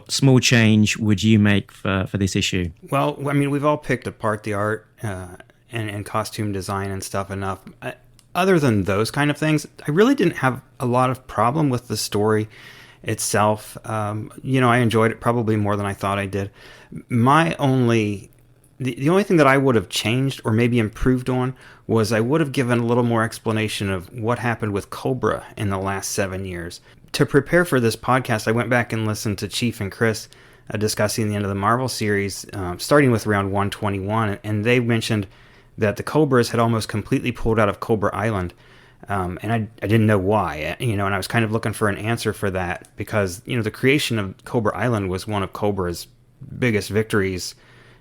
small change would you make for this issue? Well, I mean, we've all picked apart the art and costume design and stuff enough. Other than those kind of things, I really didn't have a lot of problem with the story itself. I enjoyed it probably more than I thought I did. The only thing that I would have changed or maybe improved on was I would have given a little more explanation of what happened with Cobra in the last 7 years. To prepare for this podcast, I went back and listened to Chief and Chris discussing the end of the Marvel series, starting with around 121, and they mentioned that the Cobras had almost completely pulled out of Cobra Island, and I didn't know why, and I was kind of looking for an answer for that, because the creation of Cobra Island was one of Cobra's biggest victories,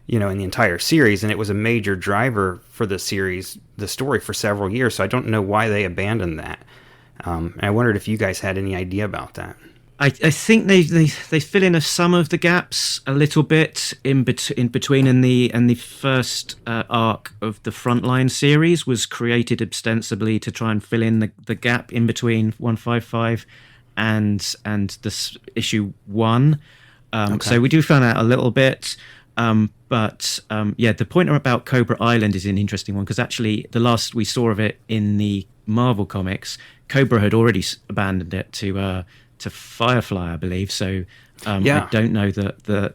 in the entire series, and it was a major driver for the series, the story, for several years. So I don't know why they abandoned that. And I wondered if you guys had any idea about that. I think they fill in some of the gaps a little bit in between, and the first arc of the Frontline series was created ostensibly to try and fill in the gap in between 155 and this issue 1. So we do find out a little bit. But the point about Cobra Island is an interesting one, because actually the last we saw of it in the Marvel comics, Cobra had already abandoned it to Firefly, I believe. So I don't know that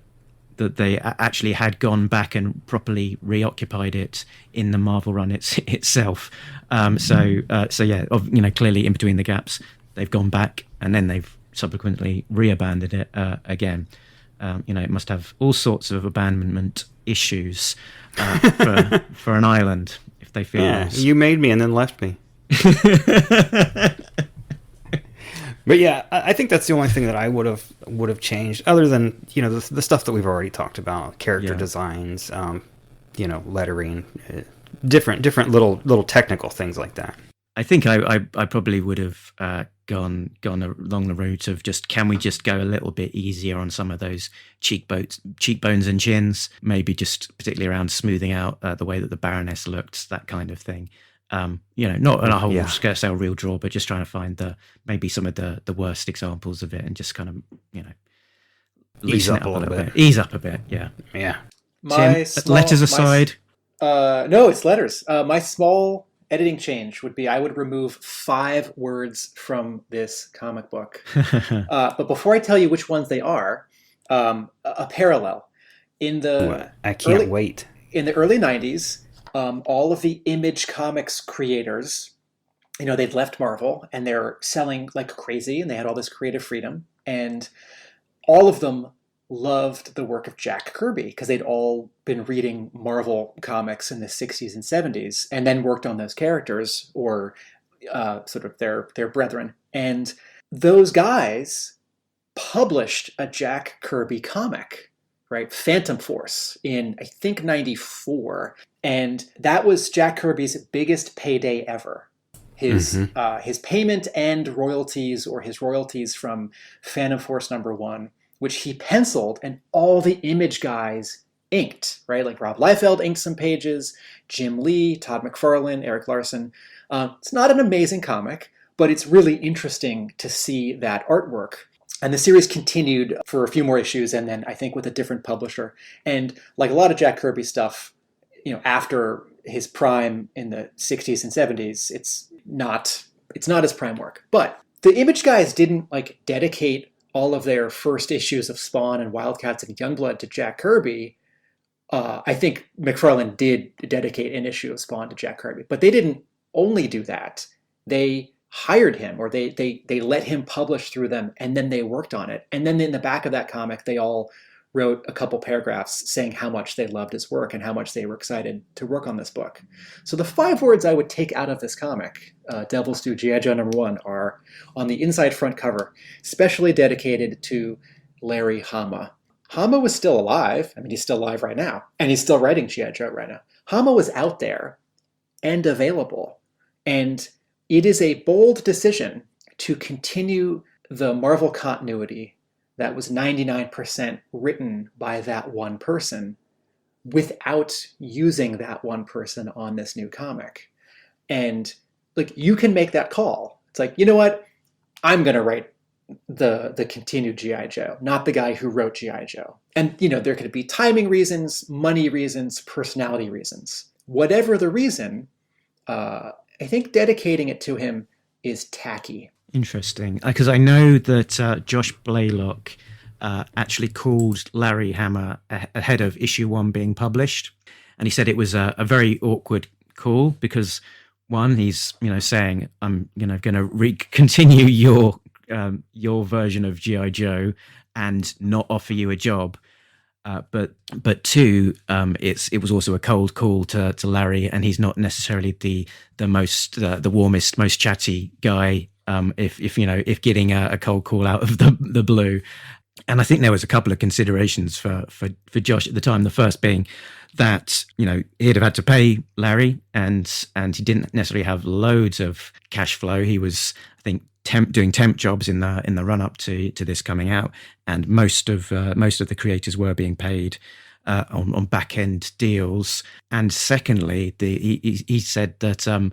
that they actually had gone back and properly reoccupied it in the Marvel run itself. So yeah, clearly in between the gaps, they've gone back and then they've subsequently reabandoned it again. It must have all sorts of abandonment issues for an island if they feel lost. You made me and then left me. But yeah, I think that's the only thing that I would have changed, other than the stuff that we've already talked about, character designs, lettering, different little technical things like that. I think I probably would have gone along the route of can we just go a little bit easier on some of those cheekbones and chins, maybe just particularly around smoothing out the way that the Baroness looked, that kind of thing. Not on a whole scale real draw, but just trying to find maybe some of the worst examples of it and just kind of ease up a little bit. Ease up a bit, yeah. My Tim, letters aside. No, it's letters. My small editing change would be I would remove 5 words from this comic book. But before I tell you which ones they are, a parallel in the I can't wait. In the early 90s. All of the Image Comics creators, they'd left Marvel and they're selling like crazy and they had all this creative freedom. And all of them loved the work of Jack Kirby because they'd all been reading Marvel comics in the 60s and 70s and then worked on those characters or sort of their brethren. And those guys published a Jack Kirby comic, right? Phantom Force in, I think, 94. And that was Jack Kirby's biggest payday ever. His payment and royalties, or his royalties from Phantom Force #1, which he penciled and all the Image guys inked, right? Like Rob Liefeld inked some pages, Jim Lee, Todd McFarlane, Eric Larson. It's not an amazing comic, but it's really interesting to see that artwork. And the series continued for a few more issues, and then I think with a different publisher. And like a lot of Jack Kirby stuff, after his prime in the 60s and 70s, it's not his prime work. But the Image guys didn't dedicate all of their first issues of Spawn and Wildcats and Youngblood to Jack Kirby. I think McFarlane did dedicate an issue of Spawn to Jack Kirby, but they didn't only do that. They hired him, or they let him publish through them, and then they worked on it. And then in the back of that comic, they all wrote a couple paragraphs saying how much they loved his work and how much they were excited to work on this book. So the 5 words I would take out of this comic, Devils Poo G.I. Joe #1, are on the inside front cover, specially dedicated to Larry Hama. Hama was still alive. I mean, he's still alive right now, and he's still writing G.I. Joe right now. Hama was out there and available, and it is a bold decision to continue the Marvel continuity that was 99% written by that one person without using that one person on this new comic. And you can make that call. It's like, you know what? I'm going to write the continued G.I. Joe, not the guy who wrote G.I. Joe. And, there could be timing reasons, money reasons, personality reasons. Whatever the reason, I think dedicating it to him is tacky. Interesting, because I know that Josh Blaylock actually called Larry Hama ahead of issue 1 being published, and he said it was a very awkward call because, one, he's saying I'm going to continue your version of G.I. Joe and not offer you a job, but 2, it was also a cold call to Larry, and he's not necessarily the warmest, most chatty guy. If getting a cold call out of the blue. And I think there was a couple of considerations for Josh at the time. The first being that, he'd have had to pay Larry and he didn't necessarily have loads of cash flow. He was, I think, doing temp jobs in the run up to this coming out. And most of the creators were being paid on back end deals. And secondly, he said that,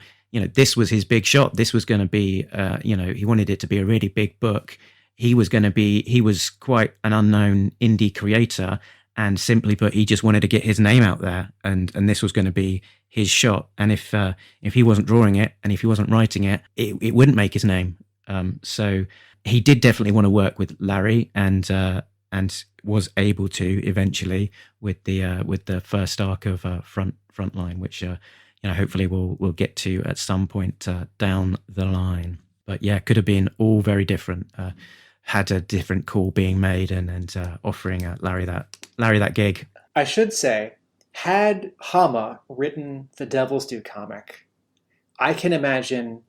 this was his big shot. This was going to be, he wanted it to be a really big book. He was quite an unknown indie creator, and simply put, he just wanted to get his name out there, and this was going to be his shot. And if he wasn't drawing it and if he wasn't writing it, it wouldn't make his name. So he did definitely want to work with Larry, and and was able to eventually with the first arc of Frontline, which hopefully we'll get to at some point down the line. But yeah, could have been all very different. Had a different call being made and offering Larry that gig. I should say, had Hama written the Devils Do comic, I can imagine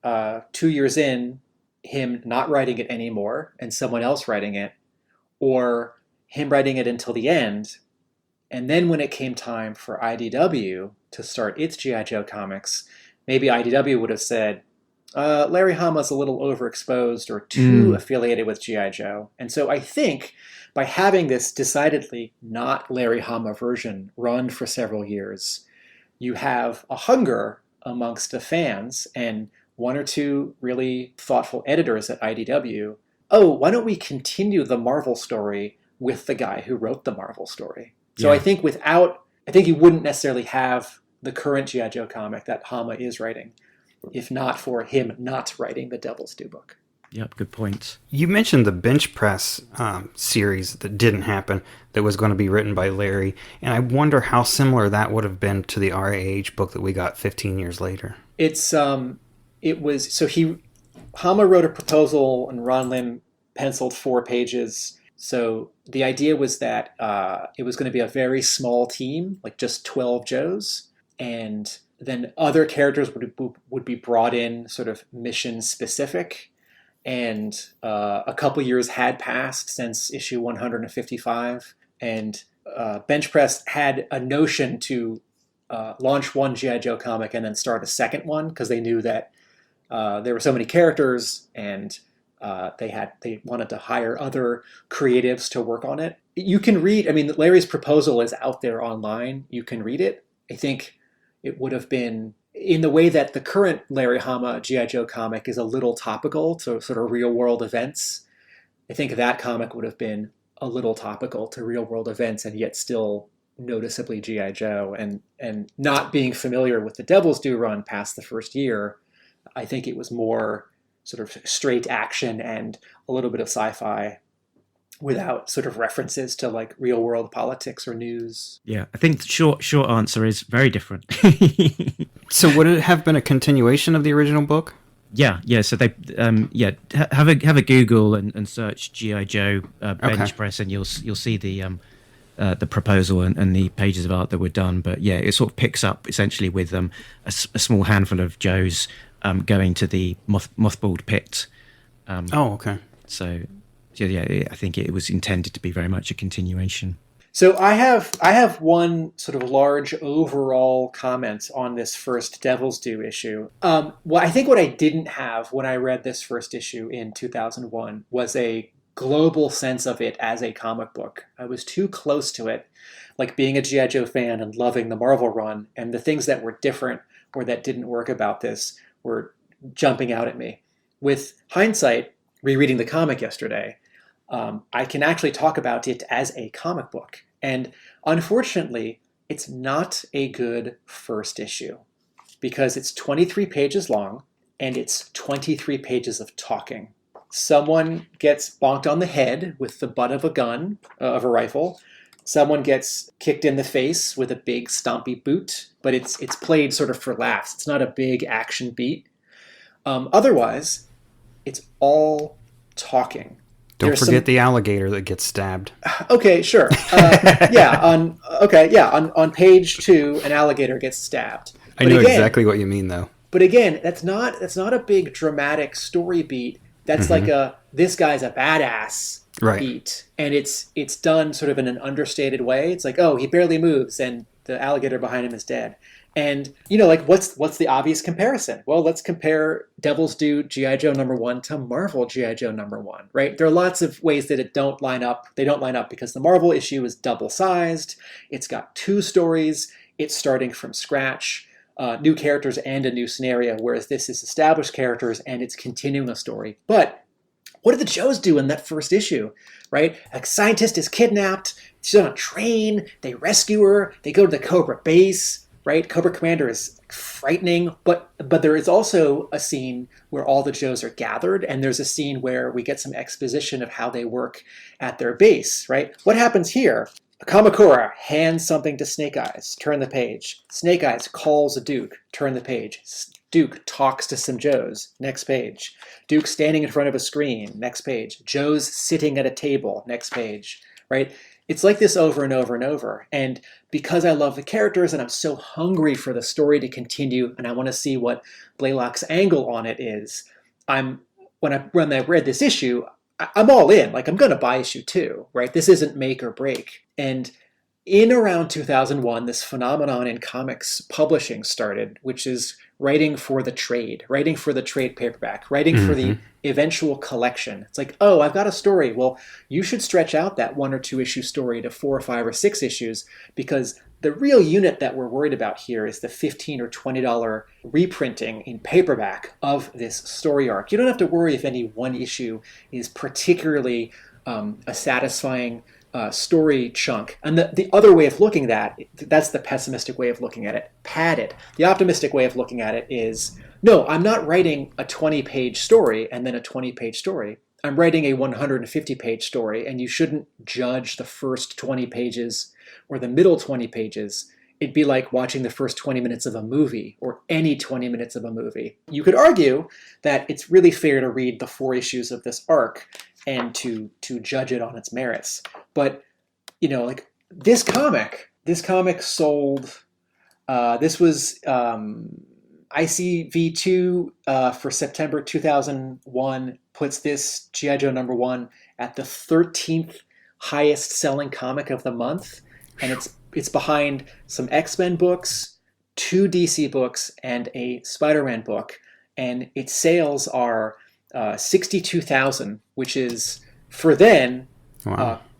2 years in, him not writing it anymore and someone else writing it, or him writing it until the end. And then when it came time for IDW to start its G.I. Joe comics, maybe IDW would have said, Larry Hama's a little overexposed or too affiliated with G.I. Joe. And so I think by having this decidedly not Larry Hama version run for several years, you have a hunger amongst the fans and one or two really thoughtful editors at IDW. Oh, why don't we continue the Marvel story with the guy who wrote the Marvel story? So yeah. I think you wouldn't necessarily have the current G.I. Joe comic that Hama is writing, if not for him not writing the Devils Do book. Yep, good point. You mentioned the bench press series that didn't happen, that was going to be written by Larry, and I wonder how similar that would have been to the RAH book that we got 15 years later. Hama wrote a proposal and Ron Lim penciled 4 pages. So the idea was that it was going to be a very small team, like just 12 Joes, and then other characters would be brought in sort of mission specific. And a couple years had passed since issue 155, and Bench Press had a notion to launch one G.I. Joe comic and then start a second one, because they knew that there were so many characters, and they wanted to hire other creatives to work on it. You can read, Larry's proposal is out there online. You can read it. I think it would have been, in the way that the current Larry Hama G.I. Joe comic is a little topical to sort of real world events, I think that comic would have been a little topical to real world events and yet still noticeably G.I. Joe. And not being familiar with the Devils Do run past the first year, I think it was more sort of straight action and a little bit of sci-fi without sort of references to like real world politics or news. Yeah, I think the short answer is very different. So would it have been a continuation of the original book? Yeah. So they, have a Google and search G.I. Joe Bench Press, and you'll see the proposal and the pages of art that were done. But yeah, it sort of picks up essentially with a small handful of Joes going to the mothballed pit. So yeah, I think it was intended to be very much a continuation. So I have one sort of large overall comment on this first Devils Do issue. I think what I didn't have when I read this first issue in 2001 was a global sense of it as a comic book. I was too close to it, like being a G.I. Joe fan and loving the Marvel run, and the things that were different or that didn't work about this were jumping out at me. With hindsight, rereading the comic yesterday, I can actually talk about it as a comic book. And unfortunately, it's not a good first issue because it's 23 pages long and it's 23 pages of talking. Someone gets bonked on the head with the butt of a gun, of a rifle. Someone gets kicked in the face with a big stompy boot, but it's played sort of for laughs. It's not a big action beat. Otherwise, it's all talking. Don't forget the alligator that gets stabbed. Okay, sure. On page 2, an alligator gets stabbed. I know exactly what you mean, though. But again, that's not a big dramatic story beat. That's like this guy's a badass beat, and it's done sort of in an understated way. It's like, oh, he barely moves, and the alligator behind him is dead. And, what's the obvious comparison? Well, let's compare Devils Do G.I. Joe #1 to Marvel G.I. Joe #1, right? There are lots of ways that it don't line up. They don't line up because the Marvel issue is double-sized. It's got 2 stories. It's starting from scratch, new characters and a new scenario, whereas this is established characters and it's continuing a story. But what do the Joes do in that first issue, right? A scientist is kidnapped. She's on a train. They rescue her. They go to the Cobra base. right? Cobra Commander is frightening, but there is also a scene where all the Joes are gathered, and there's a scene where we get some exposition of how they work at their base, right? What happens here? Kamakura hands something to Snake Eyes. Turn the page. Snake Eyes calls a Duke. Turn the page. Duke talks to some Joes. Next page. Duke standing in front of a screen. Next page. Joes sitting at a table. Next page. Right? It's like this over and over and over. And because I love the characters and I'm so hungry for the story to continue and I want to see what Blaylock's angle on it is, when I read this issue, I'm all in. Like, I'm going to buy issue 2, right? This isn't make or break. And in around 2001, this phenomenon in comics publishing started, which is writing for the trade paperback, writing for the eventual collection. It's like, oh, I've got a story. Well, you should stretch out that 1 or 2 issue story to 4 or 5 or 6 issues, because the real unit that we're worried about here is the $15 or $20 reprinting in paperback of this story arc. You don't have to worry if any one issue is particularly a satisfying story chunk. And the other way of looking at that's the pessimistic way of looking at it, padded. The optimistic way of looking at it is, no, I'm not writing a 20-page story and then a 20-page story. I'm writing a 150-page story, and you shouldn't judge the first 20 pages or the middle 20 pages. It'd be like watching the first 20 minutes of a movie, or any 20 minutes of a movie. You could argue that it's really fair to read the 4 issues of this arc and to judge it on its merits. But, like this comic sold, this was ICV2 for September 2001, puts this G.I. Joe #1 at the 13th highest selling comic of the month. And it's behind some X-Men books, 2 DC books, and a Spider-Man book. And its sales are 62,000, which is, for then,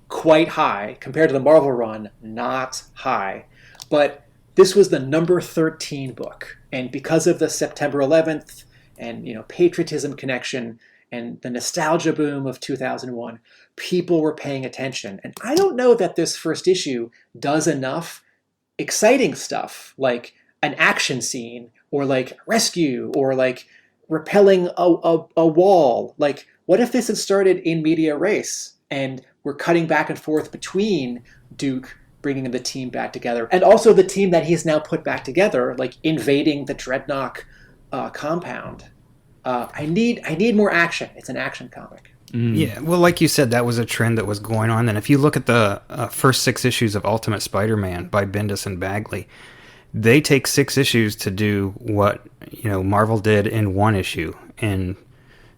quite high. Compared to the Marvel run, not high. But this was the number 13 book. And because of the September 11th and, patriotism connection and the nostalgia boom of 2001, people were paying attention. And I don't know that this first issue does enough exciting stuff, like an action scene, or like rescue, or like repelling a wall. Like, what if this had started in media res and we're cutting back and forth between Duke bringing the team back together and also the team that he's now put back together, like invading the Dreadnought compound. I need more action. It's an action comic. Yeah, well, like you said, that was a trend that was going on. And if you look at the first 6 issues of Ultimate Spider-Man by Bendis and Bagley, they take 6 issues to do what Marvel did in 1 issue in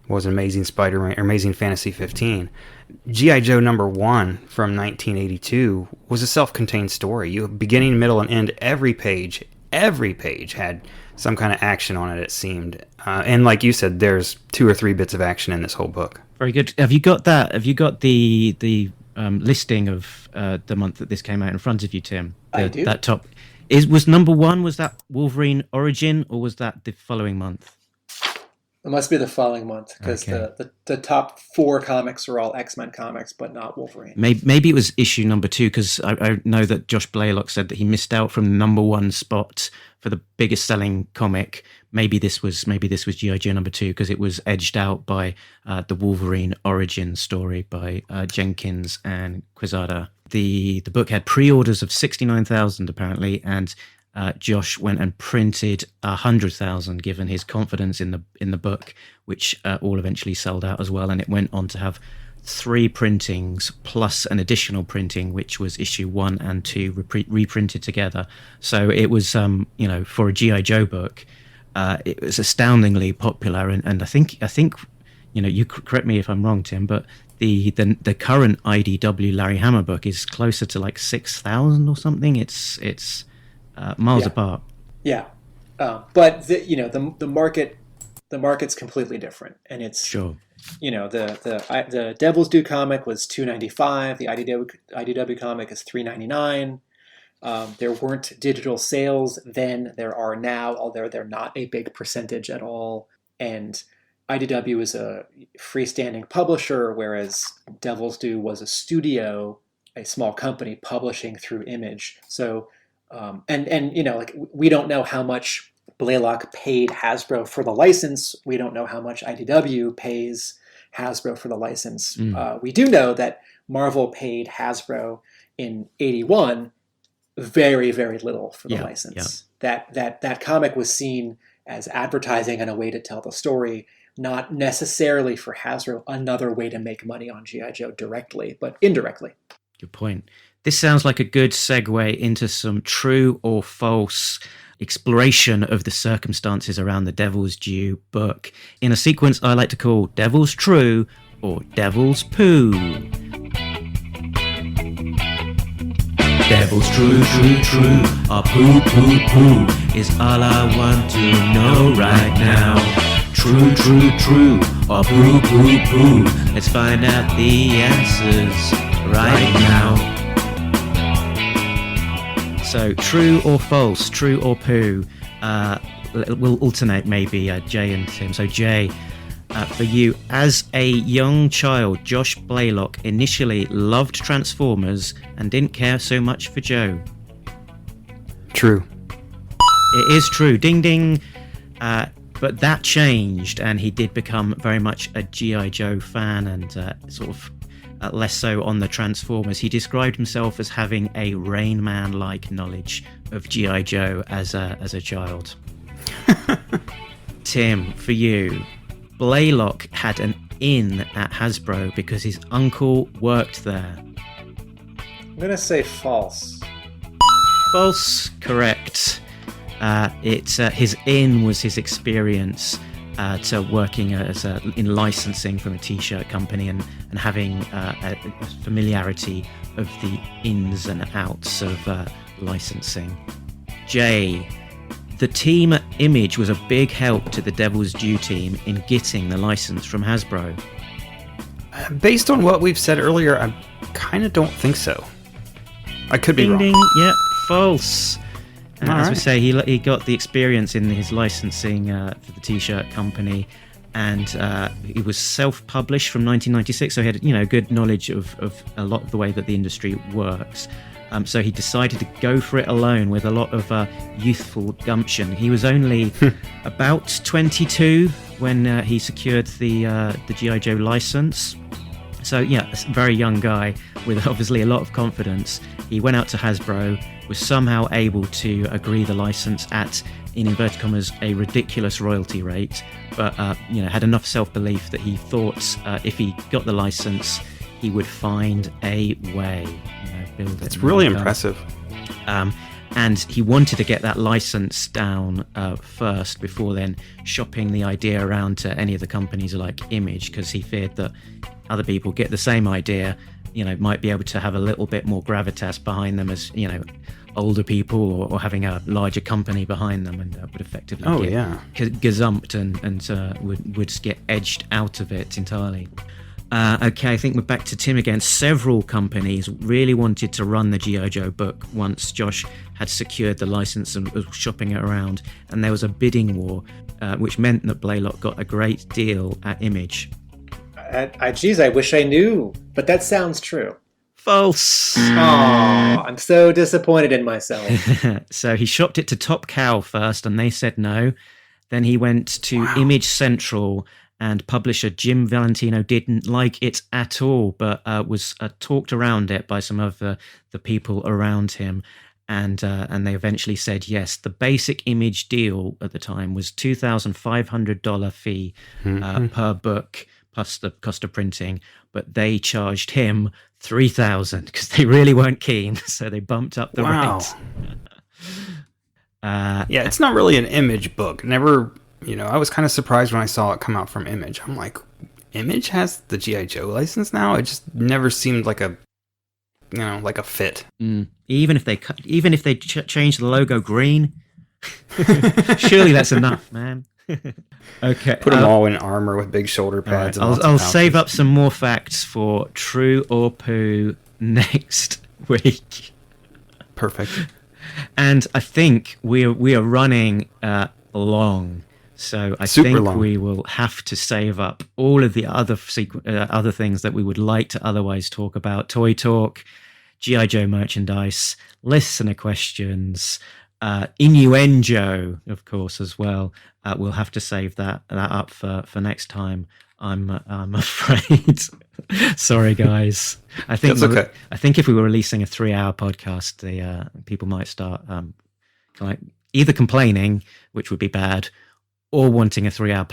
was Amazing Spider-Man or Amazing Fantasy 15. G.I. Joe #1 from 1982 was a self-contained story. You beginning, middle, and end. Every page had some kind of action on it. It seemed, and like you said, there's 2 or 3 bits of action in this whole book. Very good. Have you got that? Have you got the listing of the month that this came out in front of you, Tim? I do. That top was #1. Was that Wolverine Origin, or was that the following month? It must be the following month, because the top 4 comics are all X-Men comics, but not Wolverine. Maybe it was issue #2, because I know that Josh Blaylock said that he missed out from the #1 spot for the biggest selling comic. Maybe this was G.I. Joe #2, because it was edged out by the Wolverine Origin story by Jenkins and Quezada. The book had pre-orders of 69,000 apparently, and Josh went and printed 100,000, given his confidence in the book, which all eventually sold out as well. And it went on to have 3 printings plus an additional printing, which was issue 1 and 2 reprinted together. So it was, for a G.I. Joe book, it was astoundingly popular. And I think you correct me if I'm wrong, Tim, but the current IDW Larry Hama book is closer to like 6,000 or something. It's miles apart. Yeah, but the market's completely different, and it's sure. The Devils Poo comic was $2.95. The IDW comic is $3.99. There weren't digital sales then. There are now, although they're not a big percentage at all. And IDW is a freestanding publisher, whereas Devils Poo was a studio, a small company publishing through Image. So And like we don't know how much Blaylock paid Hasbro for the license. We don't know how much IDW pays Hasbro for the license. We do know that Marvel paid Hasbro in '81 very, very little for the license. That comic was seen as advertising and a way to tell the story, not necessarily for Hasbro, another way to make money on G.I. Joe directly, but indirectly. Good point. This sounds like a good segue into some true or false exploration of the circumstances around the Devil's Due book in a sequence I like to call Devil's True or Devil's Poo. Devil's true, true, true, or poo, poo, poo is all I want to know right now. True, true, true, or poo, poo, poo. Let's find out the answers right now. So, true or false, true or poo. We'll alternate maybe Jay and Tim. So, Jay, for you, as a young child, Josh Blaylock initially loved Transformers and didn't care so much for Joe. True. It is true. Ding, ding. But that changed, and he did become very much a G.I. Joe fan and sort of less so on the Transformers. He described himself as having a Rain Man-like knowledge of G.I. Joe as a child. Tim, for you, Blaylock had an in at Hasbro because his uncle worked there. I'm going to say false. False, correct. His in was his experience to working in licensing from a t-shirt company and having a familiarity of the ins and outs of licensing. Jay, the team at Image was a big help to the Devil's Due team in getting the license from Hasbro. Based on what we've said earlier, I kind of don't think so. I could be Ding, wrong. ding, yeah, false. As we right. say, he got the experience in his licensing for the t-shirt company, and he was self-published from 1996, so he had good knowledge of a lot of the way that the industry works. So he decided to go for it alone with a lot of youthful gumption. He was only about 22 when he secured the G.I. Joe license. So yeah, a very young guy with obviously a lot of confidence. He went out to Hasbro, was somehow able to agree the license at, in inverted commas, a ridiculous royalty rate, but had enough self-belief that he thought if he got the license, he would find a way. Build it. It's really impressive. And he wanted to get that license down first before then shopping the idea around to any of the companies like Image, because he feared that other people get the same idea, might be able to have a little bit more gravitas behind them as, older people or having a larger company behind them, and would effectively get gazumped and would just get edged out of it entirely. Okay, I think we're back to Tim again. Several companies really wanted to run the G.I. Joe book once Josh had secured the license and was shopping it around, and there was a bidding war, which meant that Blaylock got a great deal at Image. Geez, I wish I knew, but that sounds true. False. Oh, I'm so disappointed in myself. So he shopped it to Top Cow first, and they said no. Then he went to Image Central, and publisher Jim Valentino didn't like it at all, but was talked around it by some of the people around him, and they eventually said yes. The basic Image deal at the time was $2,500 fee per book, plus the cost of printing, but they charged him $3,000 because they really weren't keen, so they bumped up the rate. Yeah, it's not really an Image book. Never. I was kind of surprised when I saw it come out from Image. I'm like, Image has the G.I. Joe license now? It just never seemed like a fit. Even if they change the logo green, surely that's enough, man. Okay, put them all in armor with big shoulder pads. Right, I'll save up some more facts for True or Poo next week. Perfect. And I think we are running long. So I think we will have to save up all of the other things that we would like to otherwise talk about. Toy Talk, G.I. Joe merchandise, listener questions, innuendo, of course, as well. We'll have to save that up for next time. I'm afraid. Sorry, guys. I think That's okay. I think if we were releasing a 3-hour podcast, the people might start either complaining, which would be bad, or wanting a 3-hour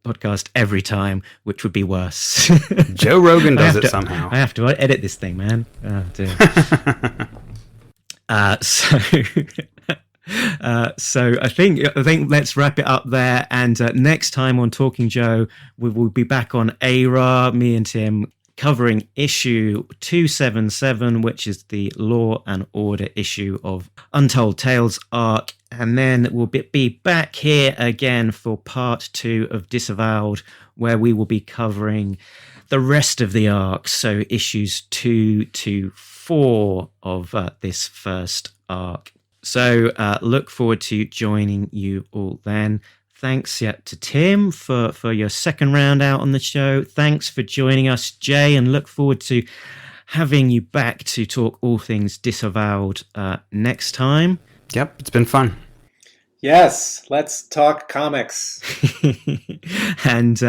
podcast every time, which would be worse. Joe Rogan does it somehow. I have to edit this thing, man. Oh, dear. So I think let's wrap it up there. And next time on Talking Joe, we will be back on ARAH, me and Tim, covering issue 277, which is the Law and Order issue of Untold Tales arc. And then we'll be back here again for part 2 of Disavowed, where we will be covering the rest of the arc. So issues 2 to 4 of this first arc. So look forward to joining you all then. Thanks to Tim for your second round out on the show. Thanks for joining us, Jay, and look forward to having you back to talk all things Disavowed next time. Yep, it's been fun. Yes, let's talk comics. And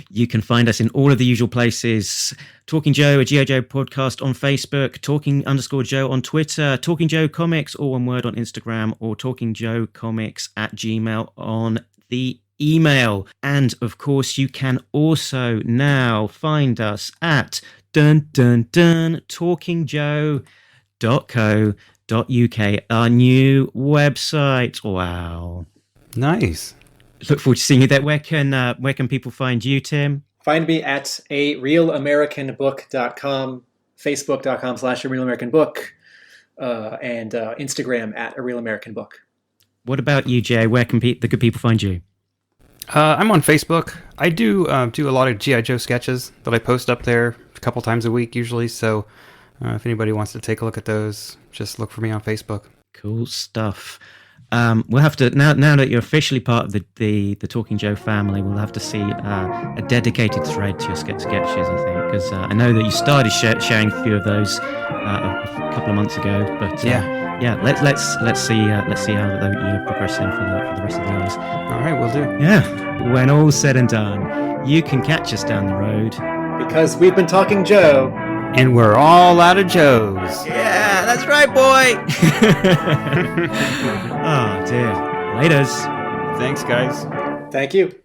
you can find us in all of the usual places. Talking Joe, a G.I. Joe podcast on Facebook, Talking_Joe on Twitter, Talking Joe Comics, all one word on Instagram, or talkingjoecomics@gmail on the email. And of course, you can also now find us at talkingjoe.co.uk, our new website. Wow. Nice. Look forward to seeing you there. Where can people find you, Tim? Find me at arealamericanbook.com, facebook.com/arealamericanbook, and Instagram at arealamericanbook. What about you, Jay? Where can the good people find you? I'm on Facebook. I do a lot of G.I. Joe sketches that I post up there a couple times a week usually, so if anybody wants to take a look at those, just look for me on Facebook. Cool stuff. We'll have to now that you're officially part of the Talking Joe family, we'll have to see a dedicated thread to your sketches, I think, because I know that you started sharing a few of those a couple of months ago. But let's see how you're progressing for the rest of the guys. All right, we'll do. Yeah, when all's said and done, you can catch us down the road because we've been Talking Joe. And we're all out of Joes. Yeah, that's right, boy. Oh, dear. Laters. Thanks, guys. Thank you.